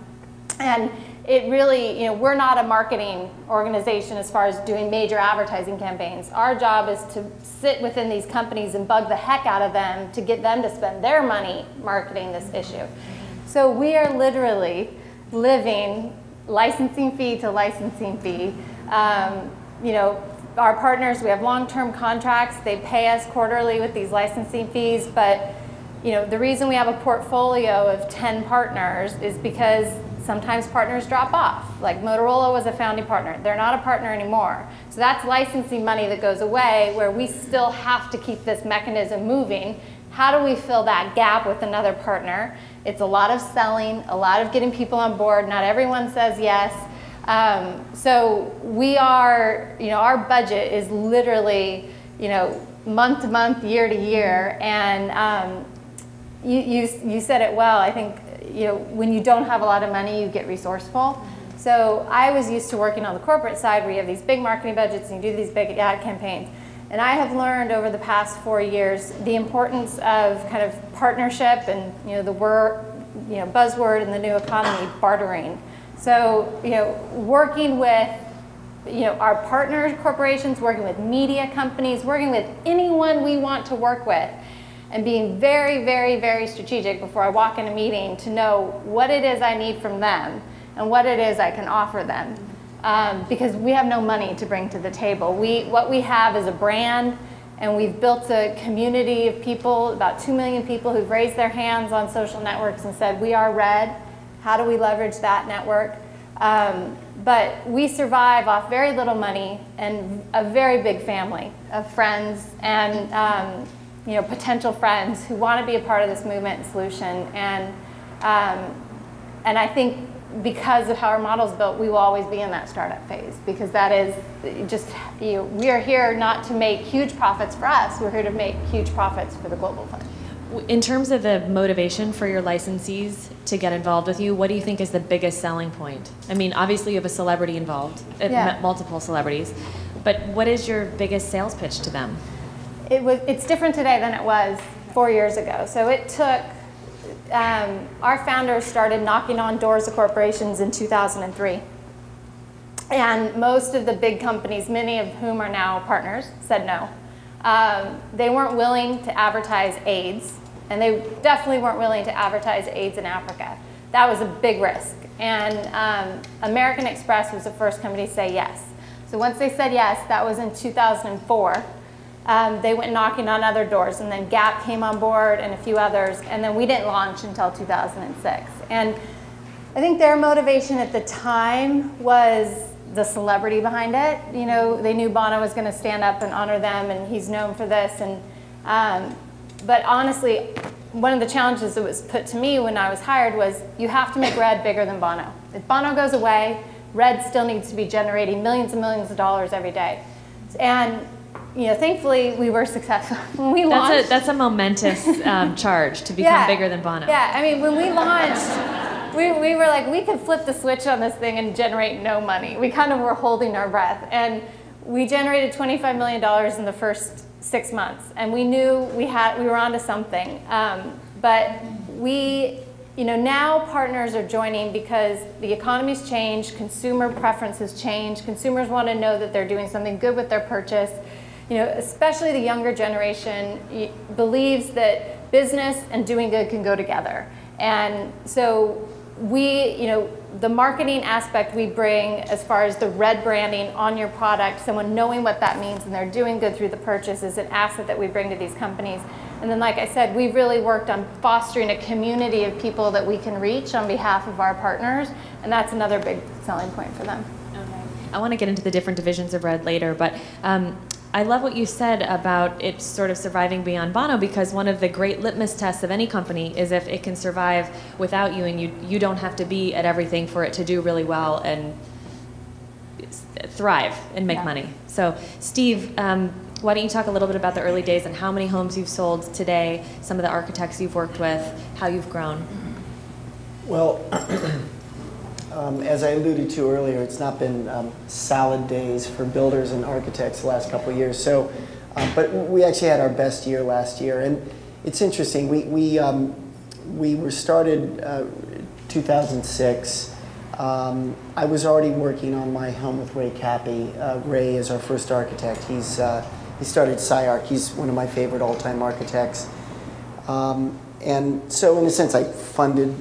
And it really, we're not a marketing organization as far as doing major advertising campaigns. Our job is to sit within these companies and bug the heck out of them to get them to spend their money marketing this issue. So we are literally living licensing fee to licensing fee. Our partners, we have long-term contracts. They pay us quarterly with these licensing fees, but the reason we have a portfolio of 10 partners is because sometimes partners drop off. Like Motorola was a founding partner. They're not a partner anymore. So that's licensing money that goes away where we still have to keep this mechanism moving. How do we fill that gap with another partner? It's a lot of selling, a lot of getting people on board. Not everyone says yes. So we are, our budget is literally, month to month, year to year. And you said it well. I think, when you don't have a lot of money, you get resourceful. So I was used to working on the corporate side where you have these big marketing budgets and you do these big ad campaigns. And I have learned over the past 4 years the importance of kind of partnership and the word, buzzword in the new economy, bartering. So working with our partner corporations, working with media companies, working with anyone we want to work with, and being very, very, very strategic before I walk in a meeting to know what it is I need from them and what it is I can offer them. Because we have no money to bring to the table. What we have is a brand, and we've built a community of people, about 2 million people who've raised their hands on social networks and said, we are Red. How do we leverage that network? But we survive off very little money and a very big family of friends and potential friends who want to be a part of this movement and solution. And I think because of how our model is built, we will always be in that startup phase, because that is just, we are here not to make huge profits for us, we're here to make huge profits for the global fund. In terms of the motivation for your licensees to get involved with you, what do you think is the biggest selling point? I mean, obviously you have a celebrity involved, multiple celebrities, but what is your biggest sales pitch to them? It's different today than it was 4 years ago. So it took, our founders started knocking on doors of corporations in 2003. And most of the big companies, many of whom are now partners, said no. They weren't willing to advertise AIDS, and they definitely weren't willing to advertise AIDS in Africa. That was a big risk. And American Express was the first company to say yes. So once they said yes, that was in 2004. They went knocking on other doors, and then Gap came on board and a few others, and then we didn't launch until 2006. And I think their motivation at the time was the celebrity behind it. They knew Bono was going to stand up and honor them, and he's known for this. And but honestly, one of the challenges that was put to me when I was hired was you have to make Red bigger than Bono. If Bono goes away, Red still needs to be generating millions and millions of dollars every day. And thankfully we were successful when we launched. That's a momentous charge to become bigger than Bono. Yeah, I mean, when we launched, we were like, we could flip the switch on this thing and generate no money. We kind of were holding our breath, and we generated $25 million in the first 6 months, and we knew we were onto something. But now partners are joining because the economy's changed, consumer preferences change, consumers want to know that they're doing something good with their purchase. Especially the younger generation believes that business and doing good can go together. And so the marketing aspect we bring as far as the Red branding on your product, someone knowing what that means and they're doing good through the purchase is an asset that we bring to these companies. And then, like I said, we've really worked on fostering a community of people that we can reach on behalf of our partners, and that's another big selling point for them. Okay. I want to get into the different divisions of Red later, but I love what you said about it sort of surviving beyond Bono, because one of the great litmus tests of any company is if it can survive without you, and you don't have to be at everything for it to do really well and thrive and make money. So Steve, why don't you talk a little bit about the early days and how many homes you've sold today, some of the architects you've worked with, how you've grown? Well, as I alluded to earlier, it's not been salad days for builders and architects the last couple of years. So, but we actually had our best year last year, and it's interesting. We were started 2006. I was already working on my home with Ray Cappy. Ray is our first architect. He started SciArc. He's one of my favorite all-time architects. And so, in a sense, I funded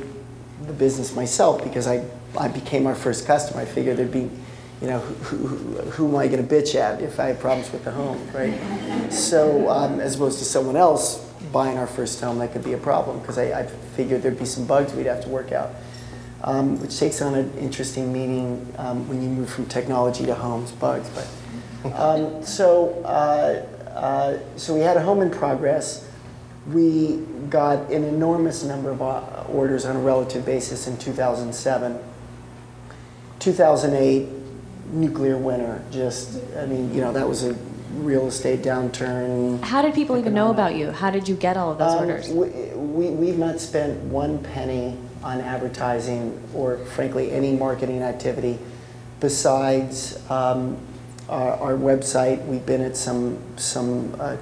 the business myself because I became our first customer. I figured there'd be, who am I going to bitch at if I have problems with the home, right? So, as opposed to someone else buying our first home, that could be a problem because I figured there'd be some bugs we'd have to work out, which takes on an interesting meaning when you move from technology to homes, bugs. But so we had a home in progress. We got an enormous number of orders on a relative basis in 2007. 2008, nuclear winter. That was a real estate downturn. How did people even know about you? How did you get all of those orders? We've not spent one penny on advertising or, frankly, any marketing activity besides our website. We've been at some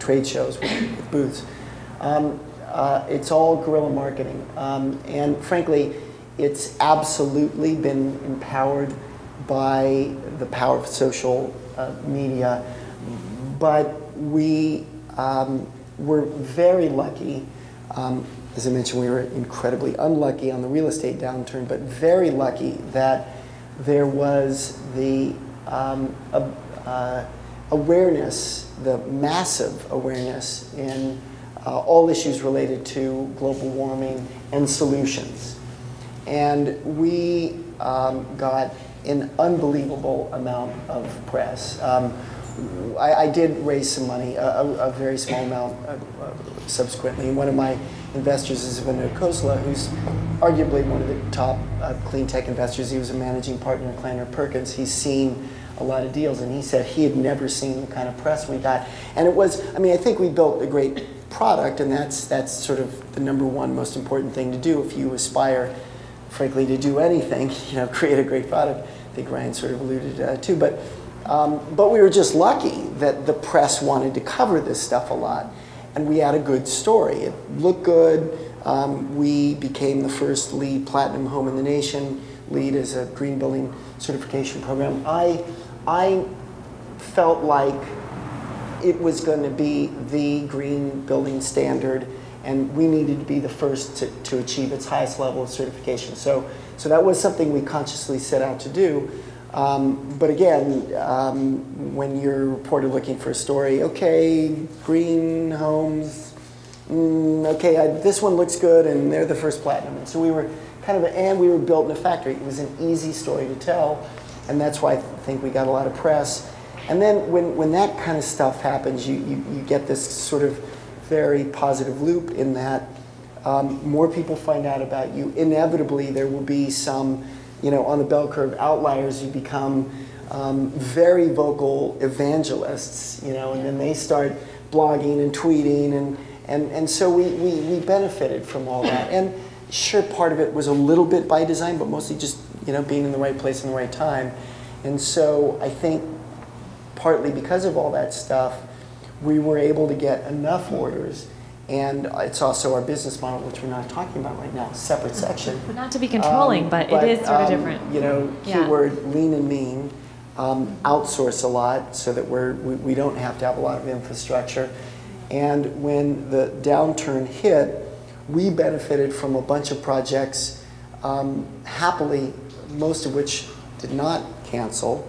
trade shows with booths. It's all guerrilla marketing, and frankly, it's absolutely been empowered by the power of social media. But we were very lucky. As I mentioned, we were incredibly unlucky on the real estate downturn, but very lucky that there was the awareness, the massive awareness in all issues related to global warming and solutions. And we got an unbelievable amount of press. I did raise some money, a very small amount subsequently. One of my investors is Vinod Khosla, who's arguably one of the top clean tech investors. He was a managing partner at Kleiner Perkins. He's seen a lot of deals, and he said he had never seen the kind of press we got. And it was, I think we built a great product, and that's sort of the number one most important thing to do if you aspire, frankly, to do anything, create a great product. I think Ryan sort of alluded to, but we were just lucky that the press wanted to cover this stuff a lot, and we had a good story. It looked good. We became the first LEED Platinum home in the nation. LEED is a green building certification program. I felt like it was going to be the green building standard, and we needed to be the first to achieve its highest level of certification. So that was something we consciously set out to do. But again, when you're a reporter looking for a story, okay, green homes, okay, this one looks good, and they're the first platinum. And so we were and we were built in a factory. It was an easy story to tell, and that's why I think we got a lot of press. And then when that kind of stuff happens, you get this sort of very positive loop in that more people find out about you. Inevitably, there will be some, on the bell curve outliers. You become very vocal evangelists, and then they start blogging and tweeting, and so we benefited from all that. And sure, part of it was a little bit by design, but mostly just being in the right place in the right time. And so I think partly because of all that stuff, we were able to get enough orders. And it's also our business model, which we're not talking about right now, separate section. Not to be controlling, but it is sort of different. Keyword lean and mean, outsource a lot so that we don't have to have a lot of infrastructure. And when the downturn hit, we benefited from a bunch of projects, happily, most of which did not cancel.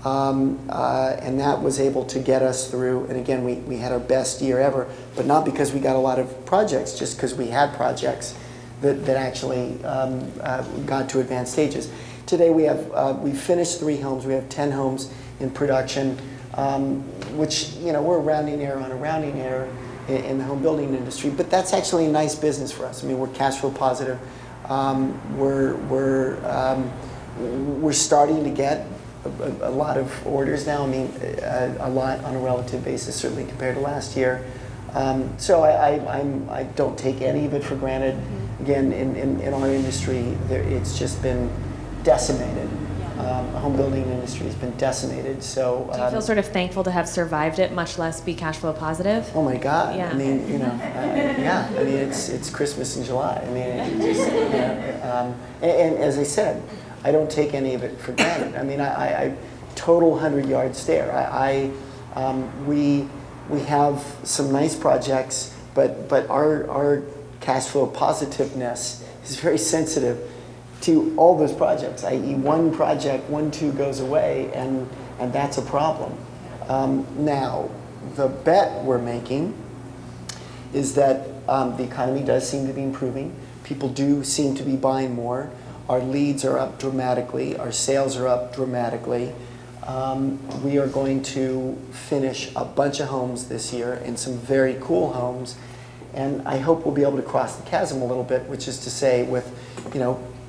And that was able to get us through, and again, we had our best year ever, but not because we got a lot of projects, just because we had projects that actually got to advanced stages. Today we finished 3 homes, we have 10 homes in production, which, we're a rounding error on a rounding error in the home building industry, but that's actually a nice business for us. We're cash flow positive. We're starting to get a lot of orders now. A lot on a relative basis, certainly compared to last year. So I don't take any of it for granted. Again, in our industry, it's just been decimated. The home building industry has been decimated. So do you feel sort of thankful to have survived it, much less be cash flow positive? Oh my God! Yeah. Yeah. It's Christmas in July. And as I said, I don't take any of it for granted. I total 100-yard stare. We have some nice projects, but our cash flow positiveness is very sensitive to all those projects, i.e. one project, 1-2 goes away, and that's a problem. Now, the bet we're making is that the economy does seem to be improving. People do seem to be buying more. Our leads are up dramatically. Our sales are up dramatically. We are going to finish a bunch of homes this year, and some very cool homes. And I hope we'll be able to cross the chasm a little bit, which is to say with,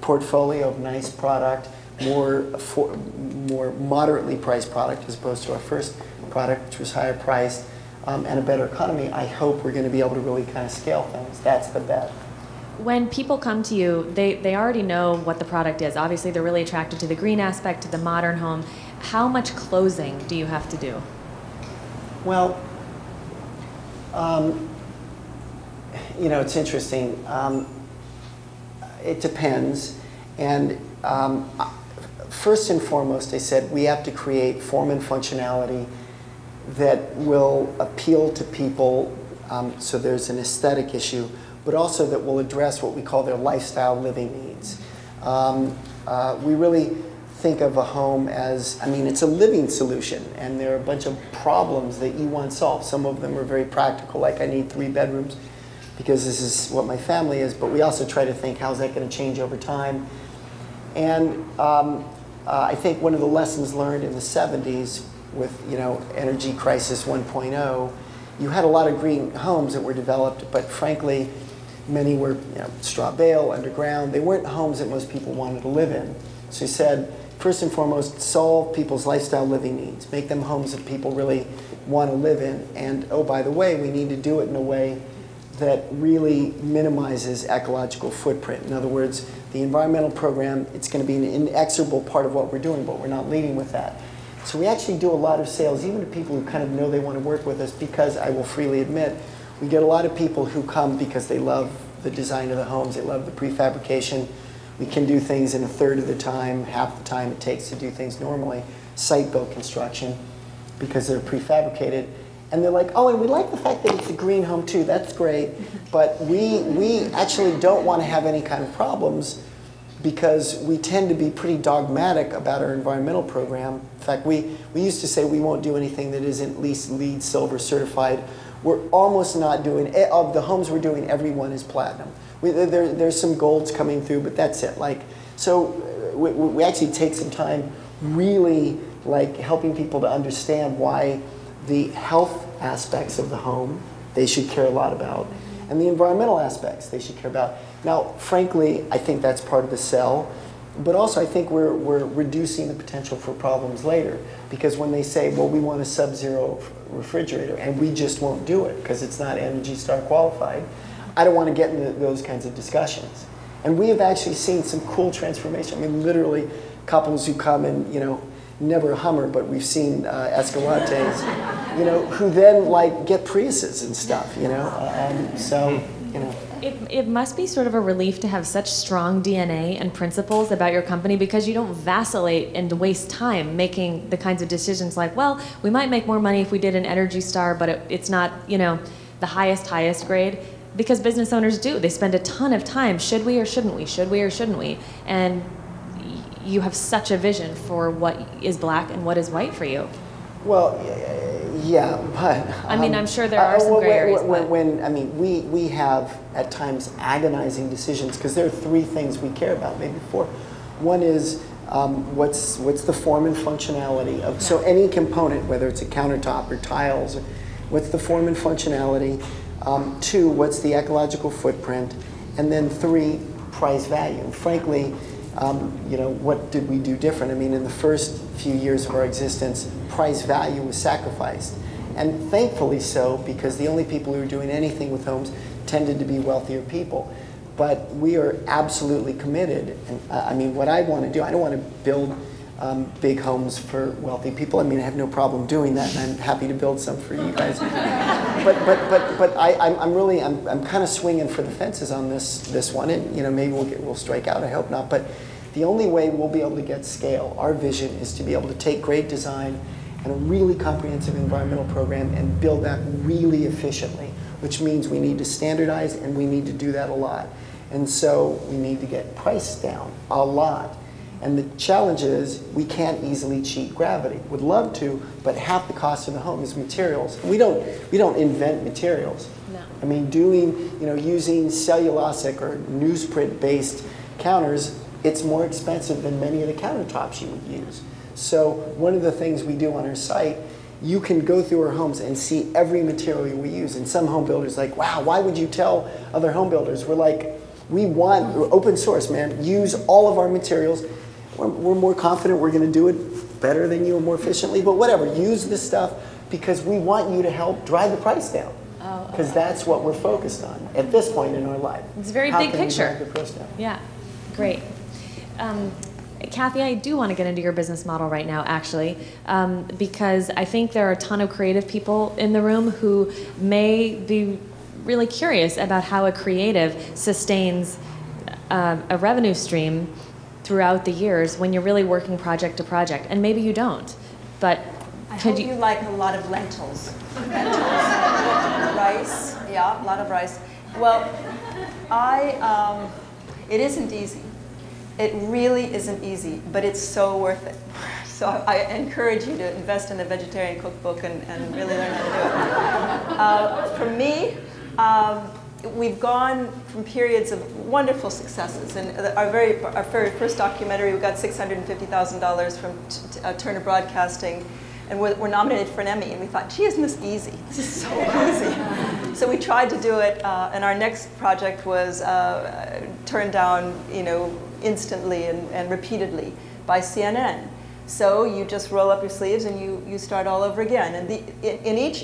portfolio of nice product, more moderately priced product as opposed to our first product, which was higher priced, and a better economy. I hope we're going to be able to really kind of scale things. That's the bet. When people come to you, they already know what the product is. Obviously, they're really attracted to the green aspect, to the modern home. How much closing do you have to do? Well, it's interesting. It depends. And first and foremost, I said we have to create form and functionality that will appeal to people, so there's an aesthetic issue, but also that will address what we call their lifestyle living needs. We really think of a home as, it's a living solution, and there are a bunch of problems that you want solved. Some of them are very practical, like I need 3 bedrooms because this is what my family is, but we also try to think, how's that going to change over time? And I think one of the lessons learned in the 70s with, Energy Crisis 1.0, you had a lot of green homes that were developed, but frankly, many were straw bale, underground. They weren't homes that most people wanted to live in. So he said, first and foremost, solve people's lifestyle living needs. Make them homes that people really want to live in. And oh, by the way, we need to do it in a way that really minimizes ecological footprint. In other words, the environmental program, it's going to be an inexorable part of what we're doing, but we're not leading with that. So we actually do a lot of sales, even to people who kind of know they want to work with us, because I will freely admit, we get a lot of people who come because they love the design of the homes, they love the prefabrication. We can do things in a third of the time, half the time it takes to do things normally, site-built construction, because they're prefabricated. And they're like, oh, and we like the fact that it's a green home too, that's great, but we actually don't want to have any kind of problems because we tend to be pretty dogmatic about our environmental program. In fact, we used to say we won't do anything that isn't at least LEED Silver certified. We're almost not doing, of the homes we're doing, every one is platinum. There's some golds coming through, but that's it. So we actually take some time really helping people to understand why the health aspects of the home they should care a lot about, and the environmental aspects they should care about. Now, frankly, I think that's part of the sell, but also I think we're reducing the potential for problems later, because when they say, well, we want a sub-zero refrigerator, and we just won't do it because it's not Energy Star qualified, I don't want to get into those kinds of discussions. And we have actually seen some cool transformation. Literally, couples who come and, never a Hummer, but we've seen Escalantes, who then get Priuses and stuff, It must be sort of a relief to have such strong DNA and principles about your company, because you don't vacillate and waste time making the kinds of decisions like, well, we might make more money if we did an Energy Star, but it's not, the highest grade. Because business owners do. They spend a ton of time. Should we or shouldn't we? Should we or shouldn't we? And you have such a vision for what is black and what is white for you. Well, yeah, but I'm sure there are some gray areas. We have at times agonizing decisions because there are 3 things we care about, maybe 4. One is what's the form and functionality of so any component, whether it's a countertop or tiles, what's the form and functionality? 2, what's the ecological footprint? And then 3, price value. And frankly, what did we do different? In the first few years of our existence, price value was sacrificed. And thankfully so, because the only people who were doing anything with homes tended to be wealthier people. But we are absolutely committed. And what I want to do, I don't want to build big homes for wealthy people. I have no problem doing that, and I'm happy to build some for you guys. But I'm kind of swinging for the fences on this one, and maybe we'll strike out. I hope not. But the only way we'll be able to get scale, our vision, is to be able to take great design and a really comprehensive environmental program and build that really efficiently, which means we need to standardize, and we need to do that a lot. And so we need to get price down a lot. And the challenge is we can't easily cheat gravity. Would love to, but half the cost of the home is materials. We don't invent materials. No. I mean, using cellulosic or newsprint-based counters, it's more expensive than many of the countertops you would use. So one of the things we do on our site, you can go through our homes and see every material we use. And some home builders are like, wow, why would you tell other home builders? We're like, we want open source, man. Use all of our materials. We're more confident we're going to do it better than you and more efficiently, but whatever. Use this stuff because we want you to help drive the price down. Because that's what we're focused on at this point in our life. It's a very How big can we picture. drive the price down? Yeah, great. Kathy, I do want to get into your business model right now, actually, because I think there are a ton of creative people in the room who may be really curious about how a creative sustains a revenue stream throughout the years when you're really working project to project, and maybe you don't, but I hope you like a lot of lentils. Rice, yeah, a lot of rice. Well, it isn't easy. It really isn't easy, but it's so worth it. So I encourage you to invest in a vegetarian cookbook and really learn how to do it. For me, we've gone from periods of wonderful successes. And our very first documentary, we got $650,000 from Turner Broadcasting, and we're nominated for an Emmy. And we thought, gee, isn't this easy? This is so easy. So we tried to do it, and our next project was turned down, instantly and repeatedly by CNN. So you just roll up your sleeves and you start all over again. And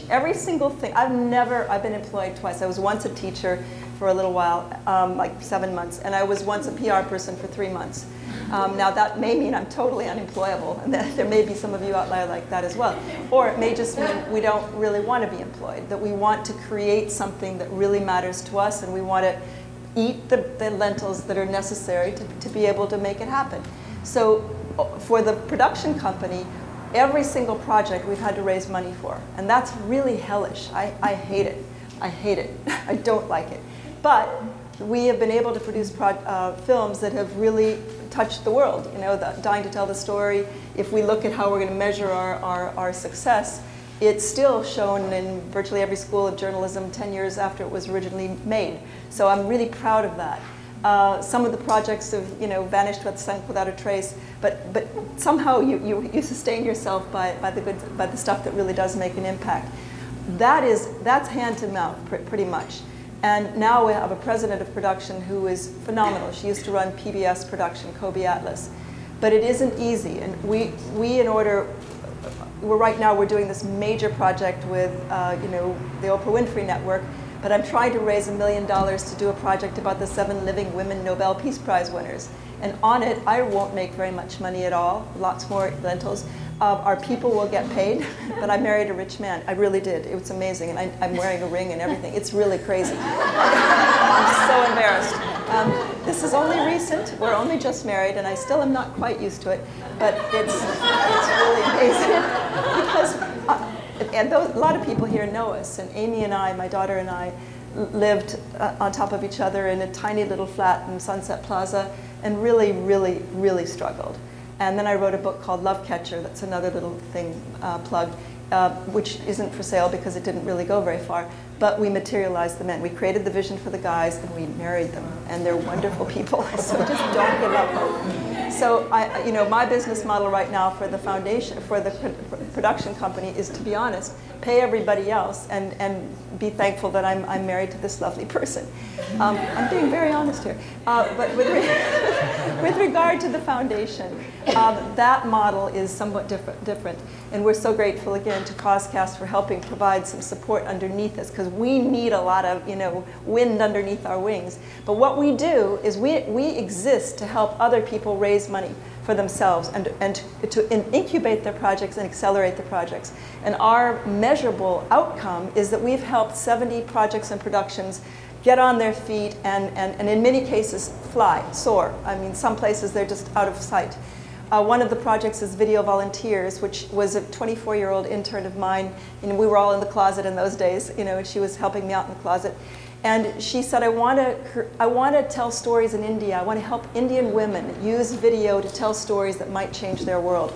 every single thing, I've been employed twice. I was once a teacher for a little while, like 7 months, and I was once a PR person for 3 months. Now that may mean I'm totally unemployable, and that there may be some of you out there like that as well. Or it may just mean we don't really want to be employed, that we want to create something that really matters to us, and we want to eat the lentils that are necessary to be able to make it happen. So for the production company, every single project we've had to raise money for, and that's really hellish. I hate it. I hate it. I don't like it. But we have been able to produce films that have really touched the world. Dying to Tell the Story. If we look at how we're going to measure our success, it's still shown in virtually every school of journalism 10 years after it was originally made. So I'm really proud of that. Some of the projects have vanished without a trace, but somehow you sustain yourself by the stuff that really does make an impact. That's hand to mouth pretty much. And now we have a president of production who is phenomenal. She used to run PBS production, Kobe Atlas. But it isn't easy, and right now we're doing this major project with the Oprah Winfrey Network, but I'm trying to raise $1 million to do a project about the 7 living women Nobel Peace Prize winners. And on it, I won't make very much money at all, lots more lentils. Our people will get paid, but I married a rich man. I really did. It was amazing, and I'm wearing a ring and everything. It's really crazy. I'm so embarrassed. This is only recent. We're only just married, and I still am not quite used to it, but it's really amazing. Because a lot of people here know us, and Amy and I, my daughter and I, lived on top of each other in a tiny little flat in Sunset Plaza, and really, really, really struggled. And then I wrote a book called Love Catcher. That's another little thing plugged, which isn't for sale because it didn't really go very far. But we materialized the men. We created the vision for the guys, and we married them. And they're wonderful people. So just don't give up hope. So my business model right now for the foundation, for the production company, is, to be honest, pay everybody else and be thankful that I'm married to this lovely person. I'm being very honest here. But with regard to the foundation, that model is somewhat different. And we're so grateful again to Causecast for helping provide some support underneath us, because we need a lot of wind underneath our wings. But what we do is we exist to help other people raise money for themselves and to incubate their projects and accelerate the projects. And our measurable outcome is that we've helped 70 projects and productions get on their feet and in many cases fly, soar. I mean, some places they're just out of sight. One of the projects is Video Volunteers, which was a 24-year-old intern of mine. We were all in the closet in those days, and she was helping me out in the closet. And she said, I want to tell stories in India. I want to help Indian women use video to tell stories that might change their world.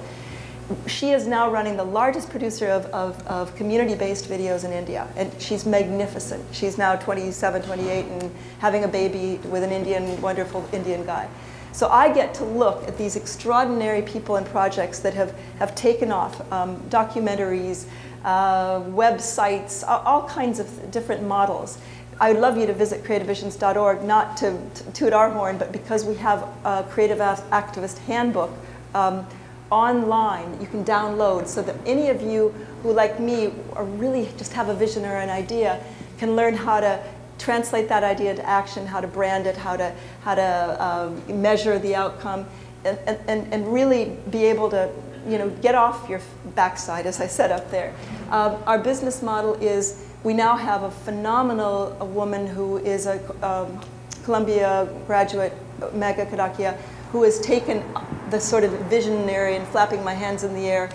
She is now running the largest producer of community-based videos in India, and she's magnificent. She's now 27, 28, and having a baby with an wonderful Indian guy. So I get to look at these extraordinary people and projects that have taken off, documentaries, websites, all kinds of different models. I would love you to visit creativevisions.org, not to toot our horn, but because we have a Creative Activist Handbook online you can download, so that any of you who, like me, or really just have a vision or an idea, can learn how to translate that idea into action, how to brand it, how to measure the outcome, and really be able to get off your backside, as I said up there. Our business model is, we now have a phenomenal woman who is a Columbia graduate, Megha Kadakia, who has taken the sort of visionary and flapping my hands in the air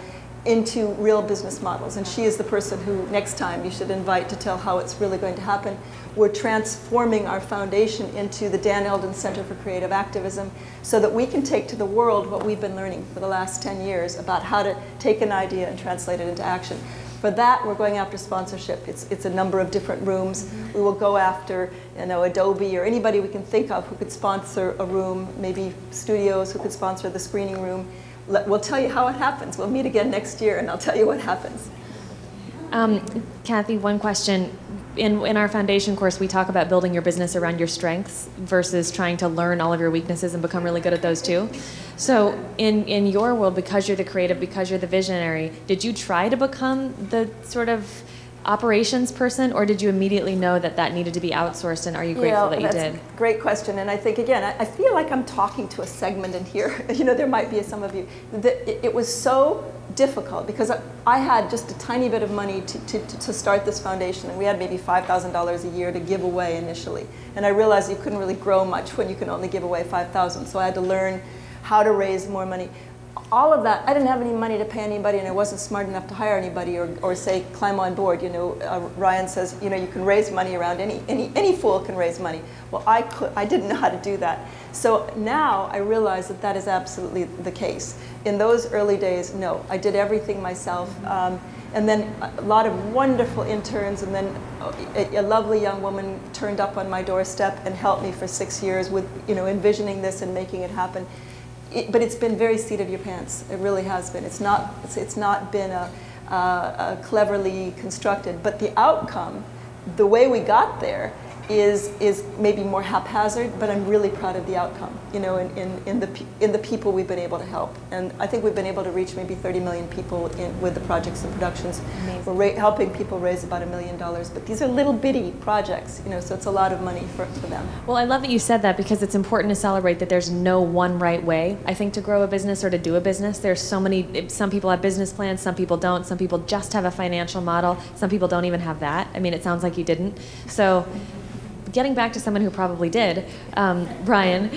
into real business models. And she is the person who next time you should invite to tell how it's really going to happen. We're transforming our foundation into the Dan Eldon Center for Creative Activism, so that we can take to the world what we've been learning for the last 10 years about how to take an idea and translate it into action. For that, we're going after sponsorship. It's a number of different rooms. We will go after, Adobe or anybody we can think of who could sponsor a room, maybe studios who could sponsor the screening room. We'll tell you how it happens. We'll meet again next year, and I'll tell you what happens. Kathy, one question. In our foundation course, we talk about building your business around your strengths versus trying to learn all of your weaknesses and become really good at those too. So in your world, because you're the creative, because you're the visionary, did you try to become the sort of operations person, or did you immediately know that that needed to be outsourced, and are you grateful that you did? That's a great question, and I think, again, I feel like I'm talking to a segment in here. There might be some of you. It was so difficult because I had just a tiny bit of money to start this foundation, and we had maybe $5,000 a year to give away initially. And I realized you couldn't really grow much when you can only give away $5,000, so I had to learn how to raise more money. All of that, I didn't have any money to pay anybody, and I wasn't smart enough to hire anybody or say, climb on board. Ryan says, you can raise money around any fool can raise money. Well, I didn't know how to do that. So now I realize that that is absolutely the case. In those early days, no, I did everything myself. And then a lot of wonderful interns, and then a lovely young woman turned up on my doorstep and helped me for 6 years with, envisioning this and making it happen. But it's been very seat of your pants. It really has been. It's not been a cleverly constructed. But the outcome, the way we got there, is maybe more haphazard. But I'm really proud of the outcome. In the people we've been able to help, and I think we've been able to reach maybe 30 million people with the projects and productions. Amazing. We're helping people raise about $1 million. But these are little bitty projects. So it's a lot of money for them. Well, I love that you said that, because it's important to celebrate that there's no one right way, I think, to grow a business or to do a business. There's so many. Some people have business plans, some people don't. Some people just have a financial model. Some people don't even have that. I mean, it sounds like you didn't. So, getting back to someone who probably did, Brian,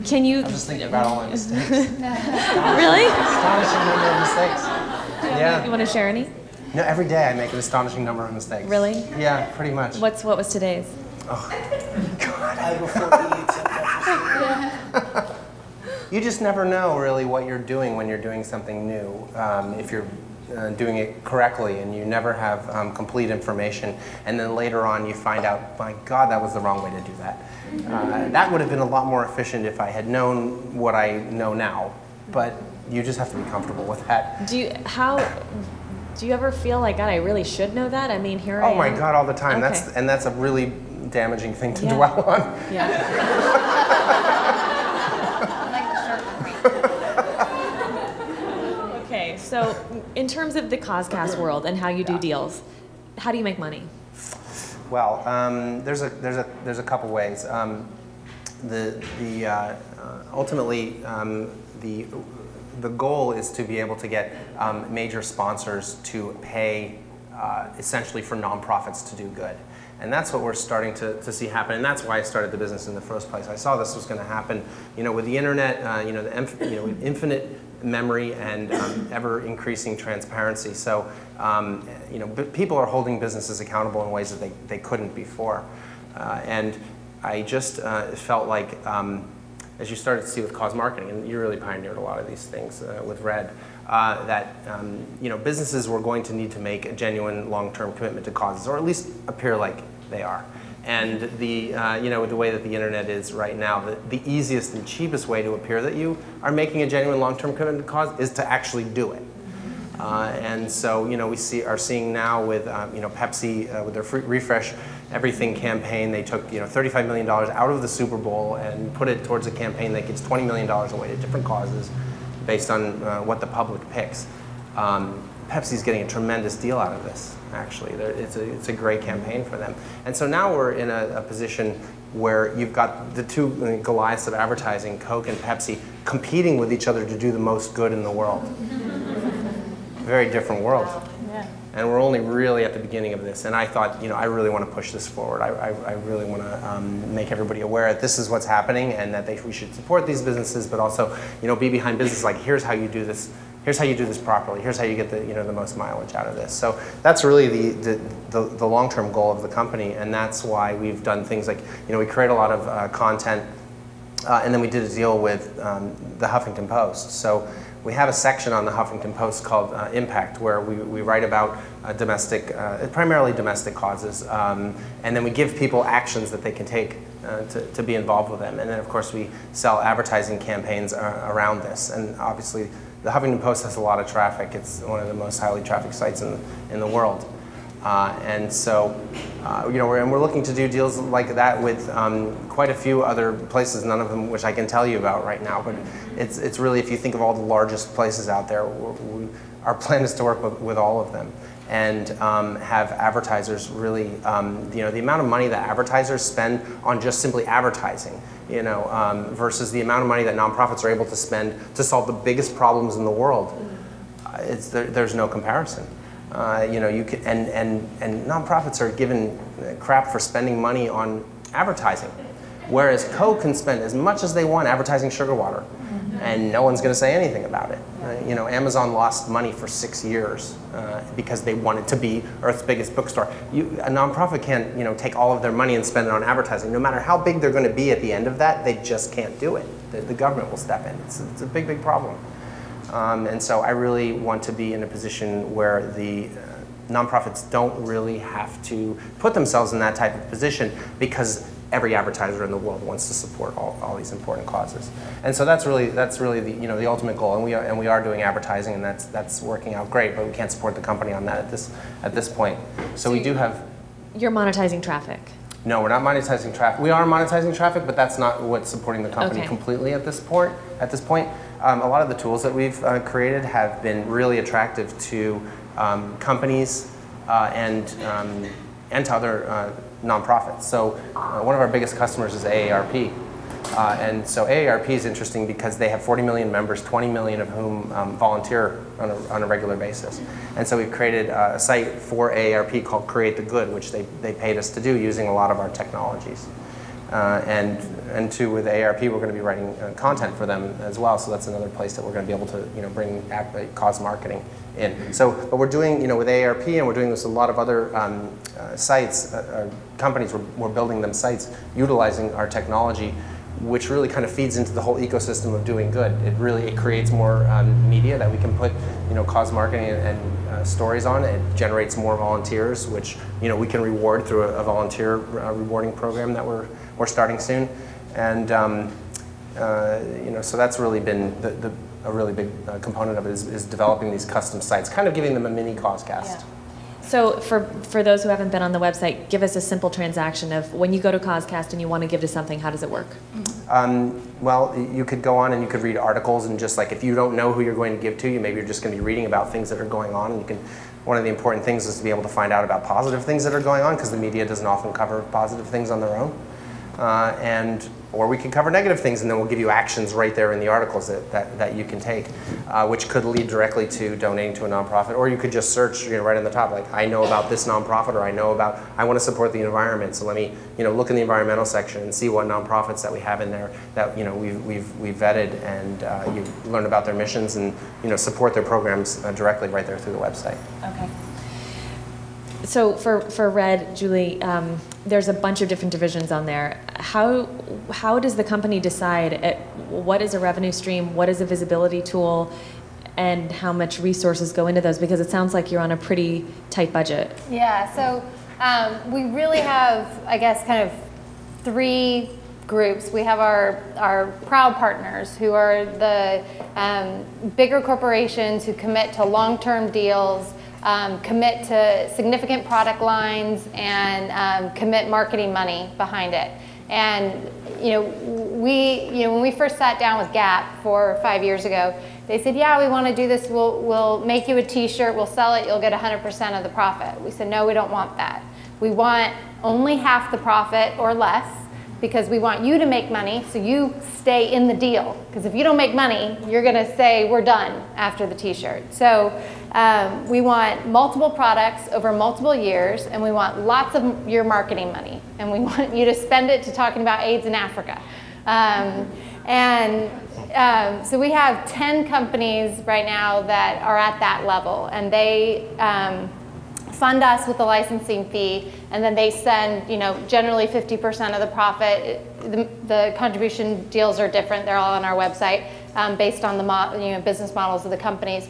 can you... I'm just thinking about all my mistakes. Really? Astonishing number of mistakes. Yeah. You want to share any? No, every day I make an astonishing number of mistakes. Really? Yeah, pretty much. What was today's? Oh, God. You just never know really what you're doing when you're doing something new. If you're doing it correctly, and you never have complete information, and then later on you find out, my God, that was the wrong way to do that. That would have been a lot more efficient if I had known what I know now, but you just have to be comfortable with that. Do you ever feel like, God, I really should know that? I mean, here I am. Oh my God, all the time. Okay. That's a really damaging thing to dwell on. Yeah. So, in terms of the Causecast world and how you do deals, how do you make money? Well, there's a couple ways. Ultimately, the goal is to be able to get major sponsors to pay essentially for nonprofits to do good. And that's what we're starting to see happen, and that's why I started the business in the first place. I saw this was going to happen, with the internet, infinite memory and ever increasing transparency. So, people are holding businesses accountable in ways that they couldn't before. And I just felt like, as you started to see with cause marketing, and you really pioneered a lot of these things with Red, that businesses were going to need to make a genuine long-term commitment to causes, or at least appear like they are. And the the way that the internet is right now, the easiest and cheapest way to appear that you are making a genuine long-term commitment to cause is to actually do it. And so we are seeing now with Pepsi with their Refresh Everything campaign. They took $35 million out of the Super Bowl and put it towards a campaign that gives $20 million away to different causes based on what the public picks. Pepsi's getting a tremendous deal out of this. Actually, it's a great campaign for them. And so now we're in a position where you've got the two Goliaths of advertising, Coke and Pepsi, competing with each other to do the most good in the world. Very different world. Yeah. And we're only really at the beginning of this. And I thought, I really want to push this forward. I really want to make everybody aware that this is what's happening and that we should support these businesses, but also, be behind business. Like, here's how you do this. Here's how you do this properly. Here's how you get the most mileage out of this. So that's really the long-term goal of the company, and that's why we've done things like we create a lot of content, and then we did a deal with the Huffington Post. So we have a section on the Huffington Post called Impact, where we write about primarily domestic causes, and then we give people actions that they can take to be involved with them. And then of course we sell advertising campaigns around this, and obviously the Huffington Post has a lot of traffic. It's one of the most highly trafficked sites in the world. And so, we're looking to do deals like that with quite a few other places, none of them which I can tell you about right now, but it's really, if you think of all the largest places out there, our plan is to work with all of them and have advertisers really, the amount of money that advertisers spend on just simply advertising, versus the amount of money that nonprofits are able to spend to solve the biggest problems in the world, there's no comparison. You can, and nonprofits are given crap for spending money on advertising, whereas Coke can spend as much as they want advertising sugar water, and no one's going to say anything about it. Amazon lost money for 6 years because they wanted to be Earth's biggest bookstore. A nonprofit can't, take all of their money and spend it on advertising. No matter how big they're going to be at the end of that, they just can't do it. The government will step in. It's a big, big problem. And so I really want to be in a position where the nonprofits don't really have to put themselves in that type of position, because every advertiser in the world wants to support all these important causes. And so that's really the ultimate goal. And we are doing advertising, and that's working out great. But we can't support the company on that at this point. So we do have. You're monetizing traffic. No, we're not monetizing traffic. We are monetizing traffic, but that's not what's supporting the company completely at this point. A lot of the tools that we've created have been really attractive to companies and to other nonprofits. So one of our biggest customers is AARP. And so AARP is interesting because they have 40 million members, 20 million of whom volunteer on a regular basis. And so we've created a site for AARP called Create the Good, which they paid us to do using a lot of our technologies. And too, with AARP, we're going to be writing content for them as well. So that's another place that we're going to be able to bring cause marketing in. So, but we're doing with AARP, and we're doing this with a lot of other sites, companies. We're building them sites utilizing our technology, which really kind of feeds into the whole ecosystem of doing good. It creates more media that we can put cause marketing and stories on. It generates more volunteers, which we can reward through a volunteer rewarding program that we're starting soon. And so that's really been a really big component of it is developing these custom sites, kind of giving them a mini Causecast. Yeah. So for those who haven't been on the website, give us a simple transaction of when you go to Causecast and you want to give to something, how does it work? Well, you could go on and you could read articles, and just like if you don't know who you're going to give to, maybe you're just going to be reading about things that are going on, and one of the important things is to be able to find out about positive things that are going on, because the media doesn't often cover positive things on their own. Or we can cover negative things, and then we'll give you actions right there in the articles that you can take, which could lead directly to donating to a nonprofit. Or you could just search right on the top, like, I know about this nonprofit, or I want to support the environment, so let me look in the environmental section and see what nonprofits that we have in there that we've vetted, and you learn about their missions and support their programs directly right there through the website. Okay. So for Red, Julie, there's a bunch of different divisions on there. How does the company decide what is a revenue stream, what is a visibility tool, and how much resources go into those? Because it sounds like you're on a pretty tight budget. Yeah, so we really have, I guess, kind of three groups. We have our proud partners, who are the bigger corporations who commit to long-term deals, commit to significant product lines, and commit marketing money behind it. And when we first sat down with Gap 4 or 5 years ago, they said, yeah, we want to do this. We'll make you a t-shirt, we'll sell it, you'll get 100% of the profit. We said, no, we don't want that. We want only half the profit or less, because we want you to make money, so you stay in the deal. Because if you don't make money, you're going to say we're done after the t-shirt. So we want multiple products over multiple years, and we want lots of your marketing money, and we want you to spend it to talking about AIDS in Africa. So we have 10 companies right now that are at that level, and they fund us with a licensing fee, and then they send, generally 50% of the profit. The contribution deals are different. They're all on our website based on the business models of the companies.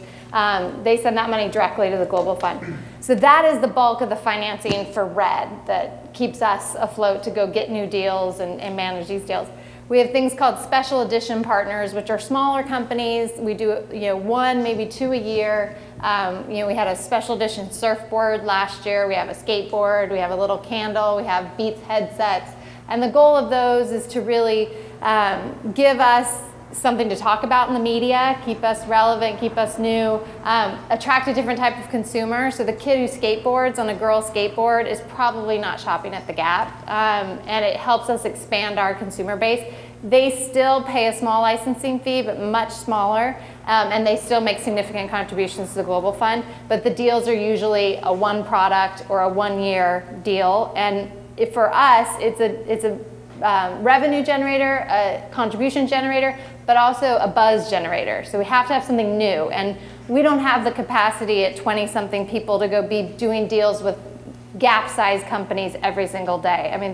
They send that money directly to the Global Fund. So that is the bulk of the financing for Red that keeps us afloat to go get new deals and manage these deals. We have things called special edition partners, which are smaller companies. We do 1, maybe 2 a year. We had a special edition surfboard last year. We have a skateboard. We have a little candle. We have Beats headsets. And the goal of those is to really give us something to talk about in the media, keep us relevant, keep us new, attract a different type of consumer. So the kid who skateboards on a girl skateboard is probably not shopping at the Gap, and it helps us expand our consumer base. They still pay a small licensing fee, but much smaller, and they still make significant contributions to the Global Fund, but the deals are usually a 1 product or a 1-year deal. And for us, it's a revenue generator, a contribution generator, but also a buzz generator. So we have to have something new, and we don't have the capacity at 20-something people to go be doing deals with Gap-sized companies every single day. I mean,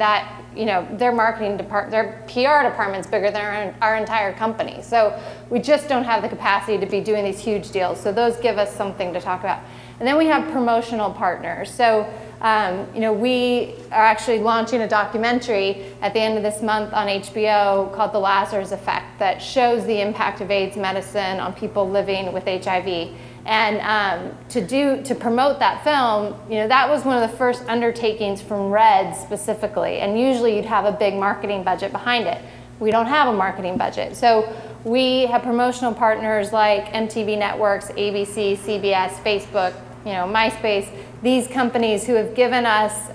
their marketing department, their PR department's bigger than our entire company. So we just don't have the capacity to be doing these huge deals. So those give us something to talk about. And then we have promotional partners. So we are actually launching a documentary at the end of this month on HBO called The Lazarus Effect that shows the impact of AIDS medicine on people living with HIV. And to promote that film, that was one of the first undertakings from Red specifically. And usually you'd have a big marketing budget behind it. We don't have a marketing budget. So we have promotional partners like MTV Networks, ABC, CBS, Facebook, MySpace, these companies who have given us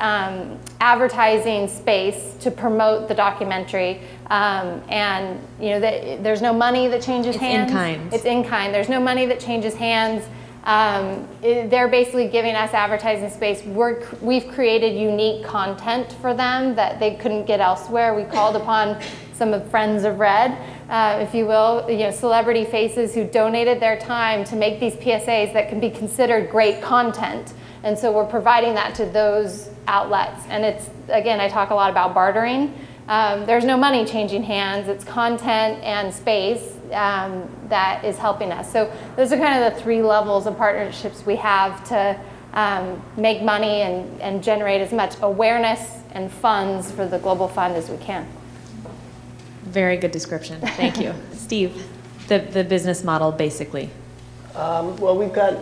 advertising space to promote the documentary. There's no money that changes hands. It's in kind. It's in kind. There's no money that changes hands. They're basically giving us advertising space. We've created unique content for them that they couldn't get elsewhere. We called upon some of Friends of Red, if you will, celebrity faces who donated their time to make these PSAs that can be considered great content. And so we're providing that to those outlets. And it's, again, I talk a lot about bartering. There's no money changing hands. It's content and space that is helping us. So those are kind of the 3 levels of partnerships we have to make money and generate as much awareness and funds for the Global Fund as we can. Very good description. Thank you. Steve, the business model basically. Well, we've got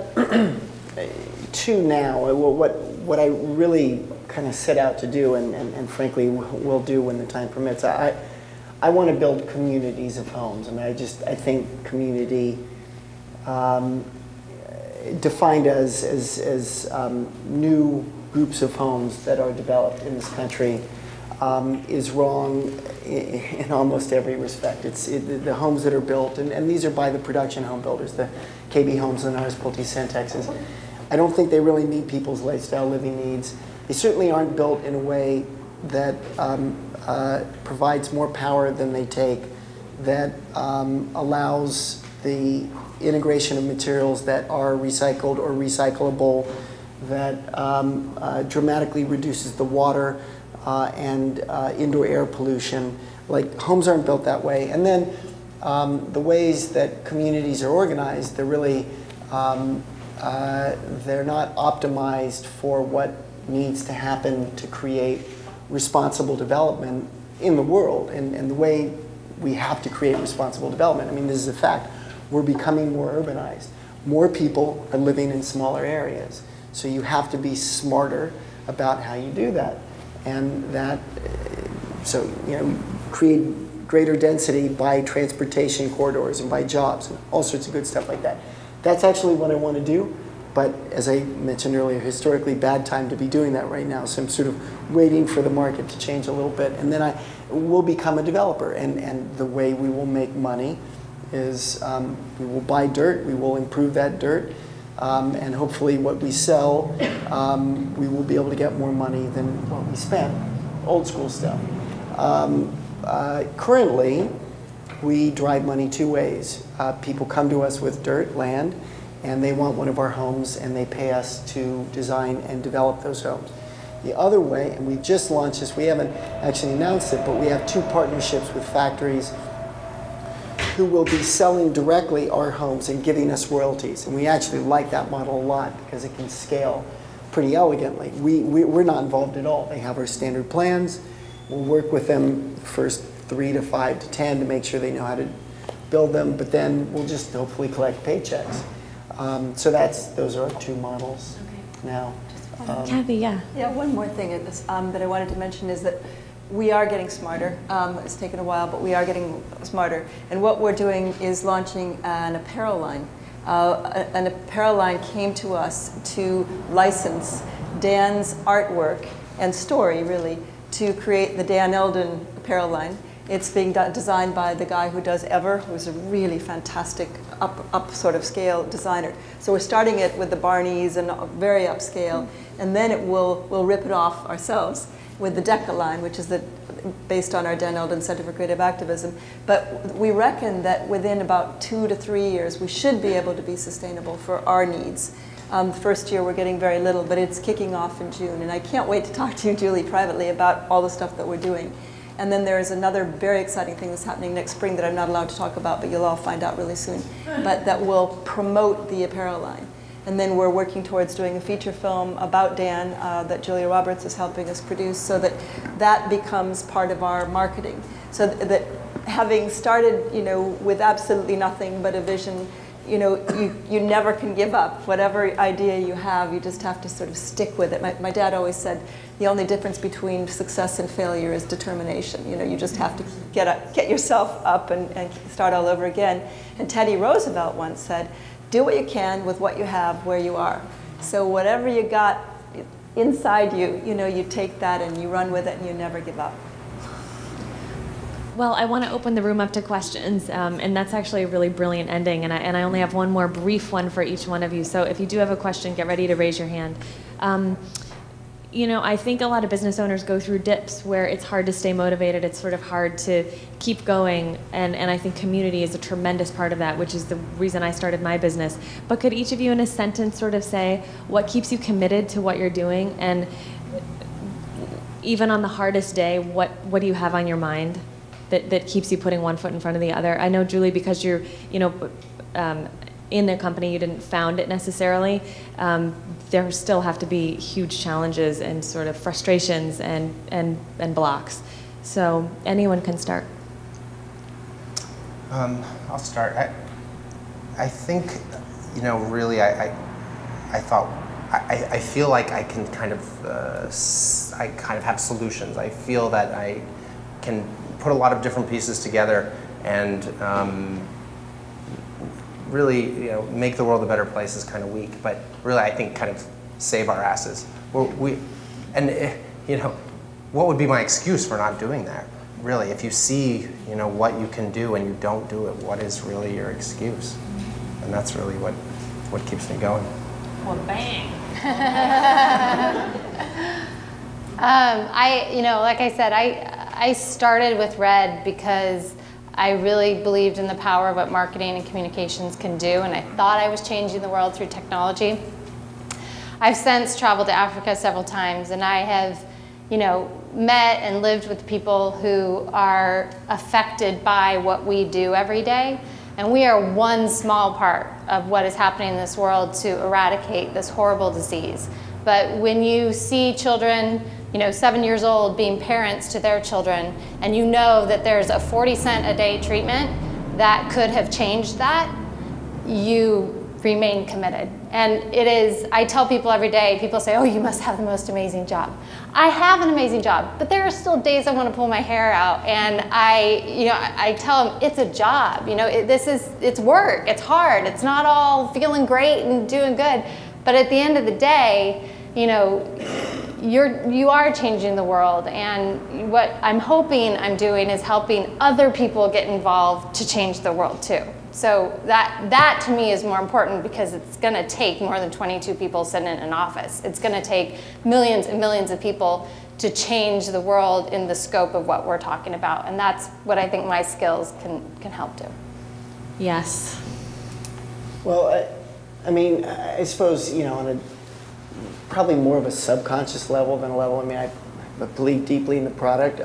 2 now. What I really kind of set out to do, and frankly will do when the time permits, I want to build communities of homes. I mean, I think community defined as new groups of homes that are developed in this country is wrong in almost every respect. The homes that are built, and these are by the production home builders, the KB Homes, Lenars, Pulte, Centexes. I don't think they really meet people's lifestyle living needs. They certainly aren't built in a way that provides more power than they take, that allows the integration of materials that are recycled or recyclable, that dramatically reduces the water and indoor air pollution. Like, homes aren't built that way. And then the ways that communities are organized, they're really, they're not optimized for what needs to happen to create responsible development in the world. And the way we have to create responsible development, I mean, this is a fact, we're becoming more urbanized. More people are living in smaller areas. So you have to be smarter about how you do that. And that, so, you know, create greater density by transportation corridors and by jobs and all sorts of good stuff like that. That's actually what I want to do. But as I mentioned earlier, historically bad time to be doing that right now. So I'm sort of waiting for the market to change a little bit. And then I will become a developer. And the way we will make money is we will buy dirt, we will improve that dirt, and hopefully what we sell, we will be able to get more money than what we spent. Old school stuff. Currently, we drive money two ways. People come to us with dirt, land, and they want one of our homes, and they pay us to design and develop those homes. The other way, and we just launched this, we haven't actually announced it, but we have 2 partnerships with factories who will be selling directly our homes and giving us royalties. And we actually like that model a lot because it can scale pretty elegantly. We're not involved at all. They have our standard plans. We'll work with them first 3 to 5 to 10 to make sure they know how to build them, but then we'll just hopefully collect paychecks. So those are our 2 models now. Kathy, yeah. Yeah, one more thing that I wanted to mention is that we are getting smarter. It's taken a while, but we are getting smarter. And what we're doing is launching an apparel line. An apparel line came to us to license Dan's artwork and story, really, to create the Dan Eldon apparel line. It's being designed by the guy who does Ever, who's a really fantastic up sort of scale designer. So we're starting it with the Barneys and very upscale, and then we'll rip it off ourselves with the Deca line, which is based on our Dan Eldon Center for Creative Activism. But we reckon that within about 2 to 3 years, we should be able to be sustainable for our needs. The first year we're getting very little, but it's kicking off in June. And I can't wait to talk to you, Julie, privately about all the stuff that we're doing. And then there is another very exciting thing that's happening next spring that I'm not allowed to talk about, but you'll all find out really soon. But that will promote the apparel line. And then we're working towards doing a feature film about Dan that Julia Roberts is helping us produce, so that that becomes part of our marketing. So that having started, you know, with absolutely nothing but a vision, you know, you never can give up. Whatever idea you have, you just have to sort of stick with it. My dad always said, the only difference between success and failure is determination. You know, you just have to get yourself up and start all over again. And Teddy Roosevelt once said, do what you can with what you have where you are. So whatever you got inside you, you know, you take that and you run with it and you never give up. Well, I want to open the room up to questions, and that's actually a really brilliant ending, and I only have one more brief one for each one of you, so if you do have a question, get ready to raise your hand. You know, I think a lot of business owners go through dips where it's hard to stay motivated, it's sort of hard to keep going, and I think community is a tremendous part of that, which is the reason I started my business. But could each of you in a sentence sort of say what keeps you committed to what you're doing, and even on the hardest day, what do you have on your mind that keeps you putting one foot in front of the other? I know, Julie, because you're, you know, in the company, you didn't found it necessarily. There still have to be huge challenges and sort of frustrations and blocks. So anyone can start. I'll start. I think, you know, really, I thought, I feel like I can kind of, I kind of have solutions. I feel that I can put a lot of different pieces together and really, you know, make the world a better place is kind of weak, but really I think kind of save our asses. And you know, what would be my excuse for not doing that? Really, if you see, you know, what you can do and you don't do it, what is really your excuse? And that's really what keeps me going. Well, bang. You know, like I said, I started with Red because I really believed in the power of what marketing and communications can do, and I thought I was changing the world through technology. I've since traveled to Africa several times, and I have, you know, met and lived with people who are affected by what we do every day. And we are one small part of what is happening in this world to eradicate this horrible disease. But when you see children, you know, 7 years old being parents to their children, and you know that there's a 40-cent a day treatment that could have changed that, you remain committed. And it is, I tell people every day, people say, oh, you must have the most amazing job. I have an amazing job, but there are still days I want to pull my hair out, and I tell them it's a job. You know, it's work, it's hard, it's not all feeling great and doing good, but at the end of the day, you know, you are changing the world, and what I'm hoping I'm doing is helping other people get involved to change the world too. So that to me is more important, because it's going to take more than 22 people sitting in an office. It's going to take millions and millions of people to change the world in the scope of what we're talking about, and that's what I think my skills can help do. Yes. Well, I mean, I suppose, you know, on a probably more of a subconscious level than a level. I mean, I believe deeply in the product.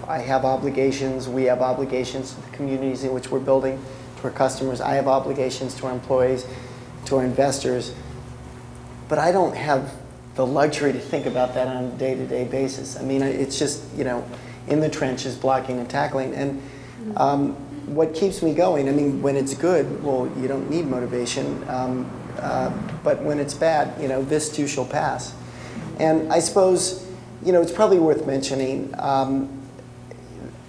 I have obligations. We have obligations to the communities in which we're building, to our customers. I have obligations to our employees, to our investors. But I don't have the luxury to think about that on a day-to-day basis. I mean, it's just, you know, in the trenches, blocking and tackling. And what keeps me going, I mean, when it's good, well, you don't need motivation. But when it's bad, you know, this too shall pass. And I suppose, you know, it's probably worth mentioning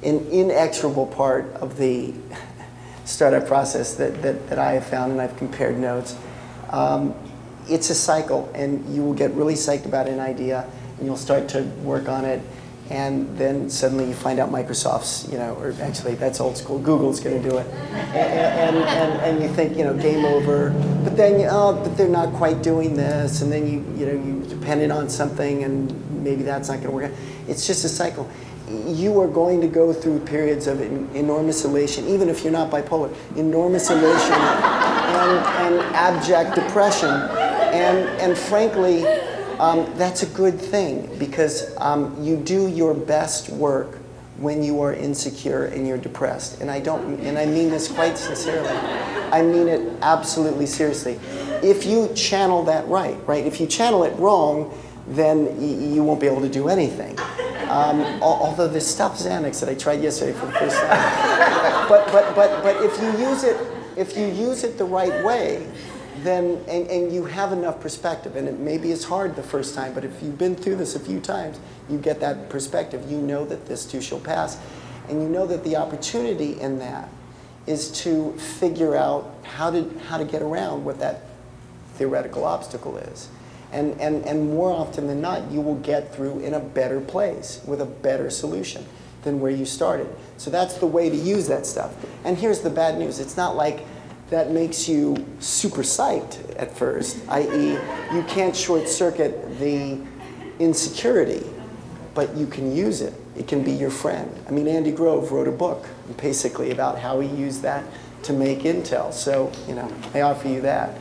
an inexorable part of the startup process that I have found, and I've compared notes. It's a cycle, and you will get really psyched about an idea, and you'll start to work on it, and then suddenly you find out Microsoft's, you know, or actually that's old school, Google's going to do it, and you think, you know, game over. But then, but they're not quite doing this, and then you're dependent on something, and maybe that's not going to work out. It's just a cycle. You are going to go through periods of enormous elation, even if you're not bipolar, enormous elation and abject depression, and frankly, that's a good thing, because you do your best work when you are insecure and you're depressed. And I mean this quite sincerely. I mean it absolutely seriously. If you channel that right? If you channel it wrong, then you won't be able to do anything. Although there's stuff Xanax that I tried yesterday for the first time. But if you use it the right way, then and you have enough perspective, and it maybe is hard the first time, but if you've been through this a few times, you get that perspective. You know that this too shall pass, and you know that the opportunity in that is to figure out how to get around what that theoretical obstacle is. And more often than not, you will get through in a better place with a better solution than where you started. So that's the way to use that stuff. And here's the bad news. It's not like that makes you super psyched at first, i.e. you can't short circuit the insecurity, but you can use it. It can be your friend. I mean, Andy Grove wrote a book basically about how he used that to make Intel. So, you know, I offer you that.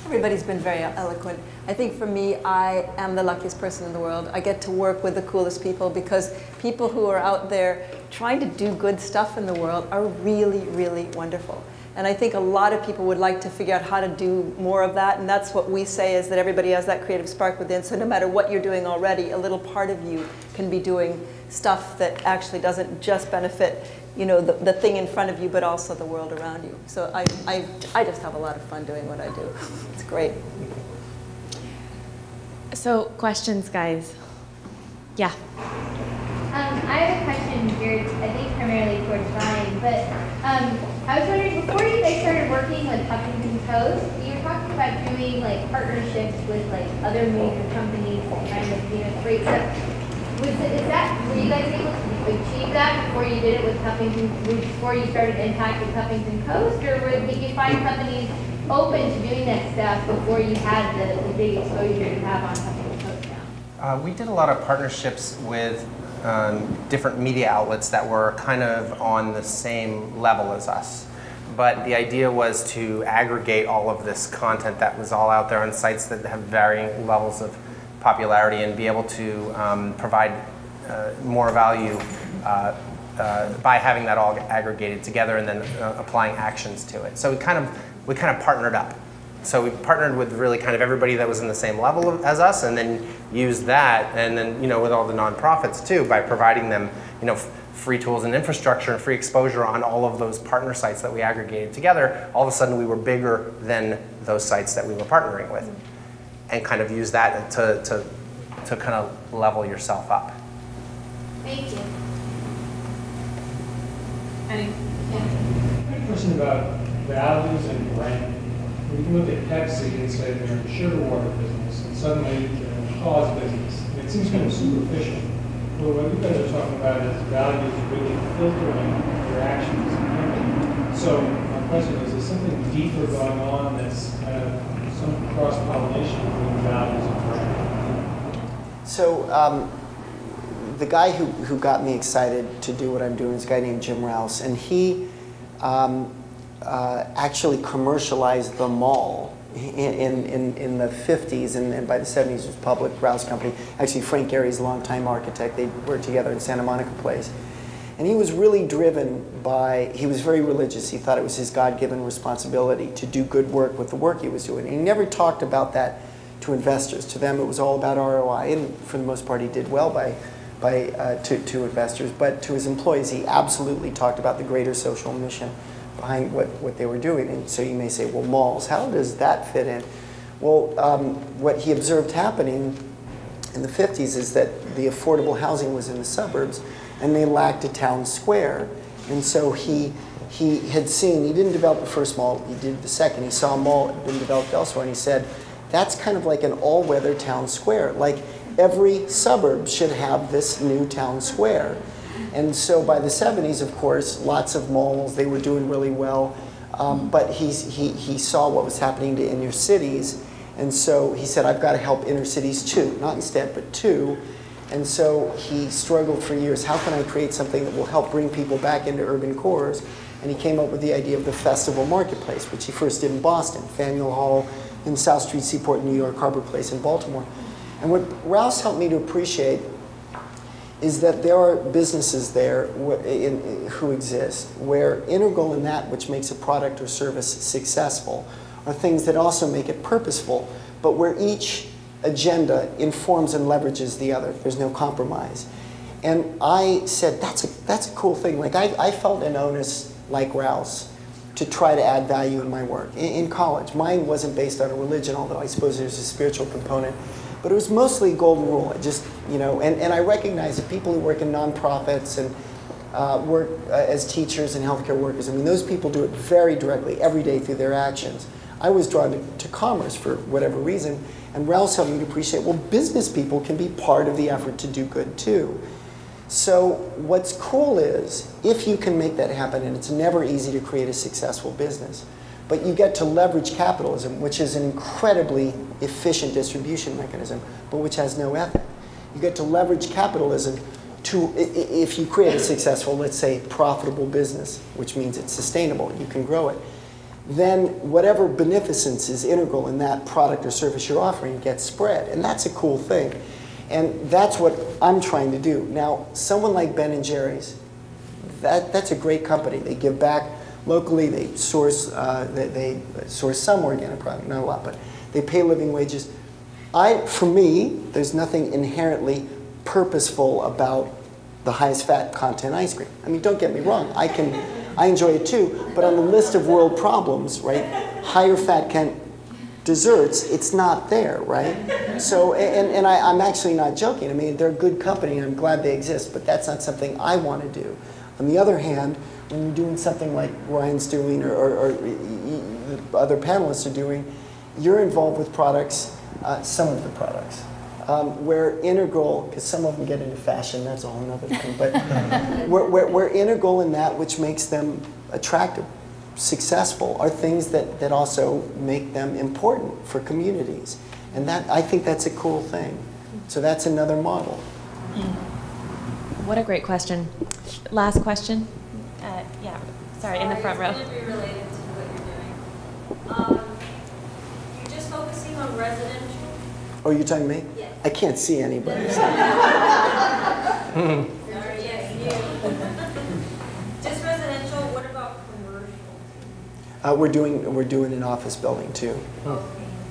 Everybody's been very eloquent. I think for me, I am the luckiest person in the world. I get to work with the coolest people, because people who are out there trying to do good stuff in the world are really, really wonderful. And I think a lot of people would like to figure out how to do more of that, and that's what we say, is that everybody has that creative spark within, so no matter what you're doing already, a little part of you can be doing stuff that actually doesn't just benefit, you know, the thing in front of you, but also the world around you. So I just have a lot of fun doing what I do. It's great. So, questions, guys? Yeah. I have a question geared, I think, primarily towards Ryan, but I was wondering, before you guys started working with Huffington Post, you were talking about doing like partnerships with like other major companies and kind of, you know, great stuff. Were you guys able to achieve that before you did it with before you started Impact with Huffington Post, or did you find companies open to doing that stuff before you had the big exposure you have on Huffington Post now? We did a lot of partnerships with different media outlets that were kind of on the same level as us. but the idea was to aggregate all of this content that was all out there on sites that have varying levels of popularity and be able to provide more value by having that all aggregated together and then applying actions to it. So we kind of partnered up. So we partnered with really kind of everybody that was in the same level as us, and then used that, and then with all the nonprofits too, by providing them free tools and infrastructure and free exposure on all of those partner sites that we aggregated together. All of a sudden we were bigger than those sites that we were partnering with, and kind of use that to kind of level yourself up. Thank you. I have a question about values and brand. We can look at Pepsi and say they're in the sugar water business, and suddenly they're in the cause business. And it seems kind of superficial. Well, what you guys are talking about is values really filtering your actions. So my question is there something deeper going on that's kind of some cross-pollination between values and brand? So the guy who got me excited to do what I'm doing is a guy named Jim Rouse, and he actually commercialized the mall in the 50s, and by the 70s it was public, Rouse Company. Actually, Frank Gehry's a longtime architect. They worked together in Santa Monica Place. And he was really driven by, he was very religious. He thought it was his God-given responsibility to do good work with the work he was doing. And he never talked about that to investors. To them, it was all about ROI, and for the most part, he did well to investors. But to his employees, he absolutely talked about the greater social mission behind what they were doing. And so you may say, well, malls, how does that fit in? Well, what he observed happening in the 50s is that the affordable housing was in the suburbs, and they lacked a town square. And so he had seen, he didn't develop the first mall, he did the second. He saw a mall that had been developed elsewhere, and he said, that's kind of like an all-weather town square. Like every suburb should have this new town square. And so by the 70s, of course, lots of malls, they were doing really well. But he saw what was happening to inner cities. And so he said, I've got to help inner cities too. Not instead, but too. And so he struggled for years. How can I create something that will help bring people back into urban cores? And he came up with the idea of the Festival Marketplace, which he first did in Boston, Faneuil Hall in South Street Seaport, New York, Harbor Place in Baltimore. And what Rouse helped me to appreciate is that there are businesses there who exist where integral in that which makes a product or service successful are things that also make it purposeful, but where each agenda informs and leverages the other. There's no compromise. And I said, that's a cool thing. Like I felt an onus, like Rouse, to try to add value in my work. In college, mine wasn't based on a religion, although I suppose there's a spiritual component. But it was mostly golden rule. I just, and I recognize that people who work in nonprofits and work as teachers and healthcare workers, I mean, those people do it very directly every day through their actions. I was drawn to commerce for whatever reason, and Rouse helped me to appreciate, well, business people can be part of the effort to do good too. So what's cool is, if you can make that happen, and it's never easy to create a successful business, but you get to leverage capitalism, which is an incredibly efficient distribution mechanism, but which has no ethic. You get to leverage capitalism to, if you create a successful, let's say, profitable business, which means it's sustainable, you can grow it, then whatever beneficence is integral in that product or service you're offering gets spread. And that's a cool thing. And that's what I'm trying to do. Now, someone like Ben & Jerry's, that's a great company. They give back locally, they source some organic product, not a lot, but they pay living wages. For me, there's nothing inherently purposeful about the highest fat content ice cream. I mean, don't get me wrong, I enjoy it too, but on the list of world problems, right, higher fat content desserts, it's not there, right? So, and I'm actually not joking. I mean, they're a good company, and I'm glad they exist, but that's not something I want to do. On the other hand, when you're doing something like Ryan's doing or other panelists are doing, you're involved with products, some of the products, where integral, because some of them get into fashion, that's a whole other thing, but we're integral in that which makes them attractive, successful, are things that also make them important for communities. And that, I think that's a cool thing. So that's another model. What a great question. Last question. Yeah, sorry, in the front row. It's going to be related You're just focusing on residential? Oh, you're talking to me? Yes. I can't see anybody. Yes, you. Just residential, what about commercial? We're doing an office building too. Okay.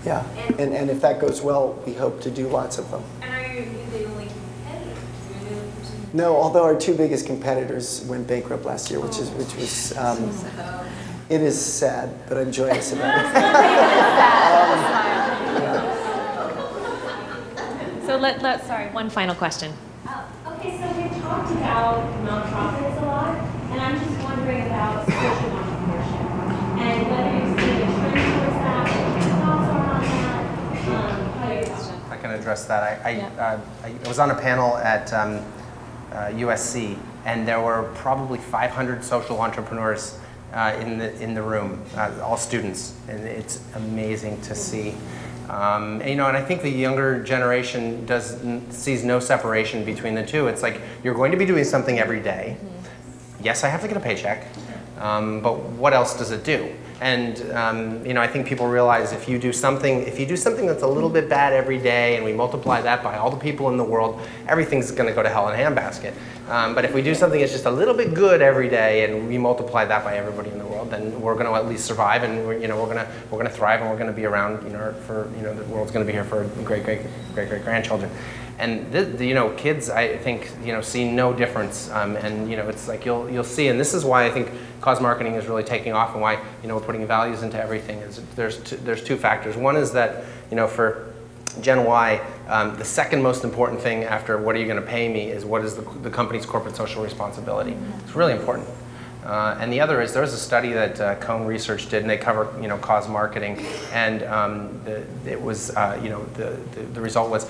Yeah, and if that goes well, we hope to do lots of them. And are you the only competitor? You're the only person? No, although our two biggest competitors went bankrupt last year, which was it is sad, but I'm joyous about it. So sorry, one final question. Okay, so we've talked about nonprofits a lot, and I'm just wondering about social entrepreneurship and whether you've seen a trend towards that, what your thoughts are on that, how you I can address that. I was on a panel at USC, and there were probably 500 social entrepreneurs in the room, all students, and it's amazing to see. And I think the younger generation sees no separation between the two. It's like you're going to be doing something every day. Yes, I have to get a paycheck, but what else does it do? And I think people realize if you do something that's a little bit bad every day, and we multiply that by all the people in the world, everything's going to go to hell in a handbasket. But if we do something that's just a little bit good every day, and we multiply that by everybody in the world, then we're going to at least survive, and we're going to thrive, and we're going to be around, for the world's going to be here for great grandchildren. And kids, I think, see no difference, and it's like you'll see, and this is why I think cause marketing is really taking off, and why we're putting values into everything. Is there's two factors. One is that for Gen Y, the second most important thing after what are you going to pay me is what is the company's corporate social responsibility. It's really important. And the other is there was a study that Cone Research did, and they cover cause marketing, and the result was.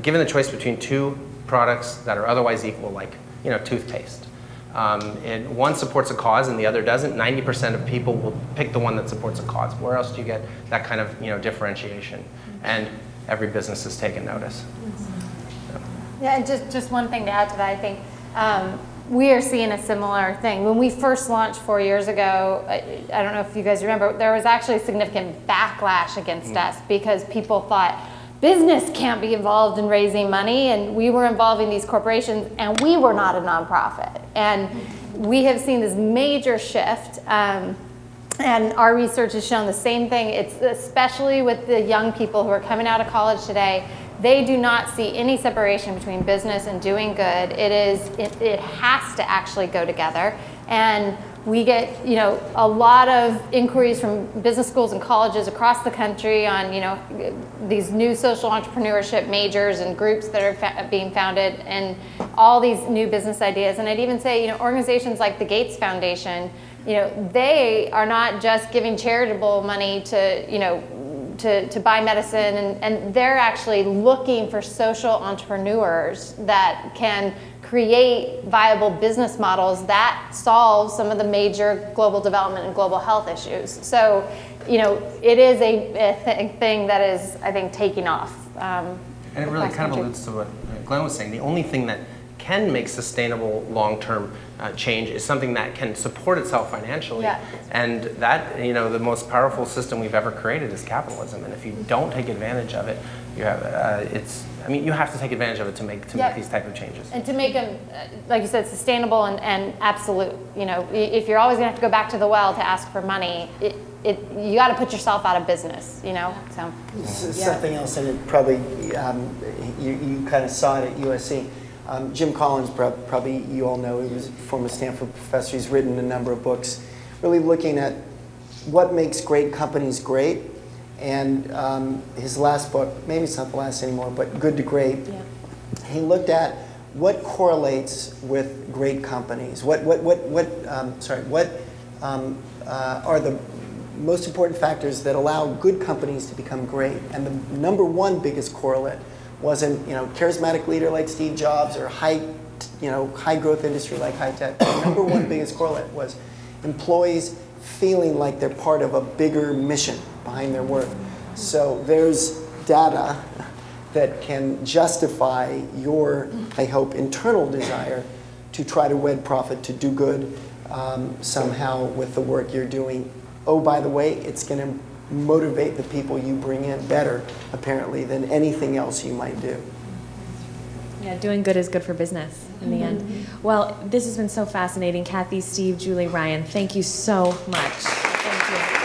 Given the choice between two products that are otherwise equal, like toothpaste, and one supports a cause and the other doesn't, 90% of people will pick the one that supports a cause. Where else do you get that kind of differentiation? And every business has taken notice. So. Yeah, and just one thing to add to that, I think we are seeing a similar thing. When we first launched 4 years ago, I don't know if you guys remember, there was actually a significant backlash against us because people thought, business can't be involved in raising money, and we were involving these corporations, and we were not a nonprofit. And we have seen this major shift, and our research has shown the same thing. It's especially with the young people who are coming out of college today. They do not see any separation between business and doing good. It has to actually go together. And we get, a lot of inquiries from business schools and colleges across the country on, these new social entrepreneurship majors and groups that are being founded, and all these new business ideas. And I'd even say, organizations like the Gates Foundation, they are not just giving charitable money to buy medicine, and they're actually looking for social entrepreneurs that can create viable business models that solve some of the major global development and global health issues. So, it is a thing that is, I think, taking off. And it really kind of alludes to what Glenn was saying. The only thing that can make sustainable long-term change is something that can support itself financially. Yeah. And that, the most powerful system we've ever created is capitalism. And if you don't take advantage of it, you have you have to take advantage of it to make these type of changes. And to make them, like you said, sustainable and absolute. If you're always going to have to go back to the well to ask for money, you got to put yourself out of business. So. Something else, and it probably you kind of saw it at USC. Jim Collins, probably you all know, he was a former Stanford professor. He's written a number of books really looking at what makes great companies great. And his last book, maybe it's not the last anymore, but Good to Great, he looked at what correlates with great companies. What are the most important factors that allow good companies to become great? And the number one biggest correlate wasn't charismatic leader like Steve Jobs or high growth industry like high tech. The number one biggest correlate was employees feeling like they're part of a bigger mission behind their work. So there's data that can justify your, I hope, internal desire to try to wed profit, to do good somehow with the work you're doing oh, by the way, it's going to motivate the people you bring in better, apparently, than anything else you might do. Yeah, doing good is good for business in the end. Well, this has been so fascinating. Kathy, Steve, Julie, Ryan, thank you so much. Thank you.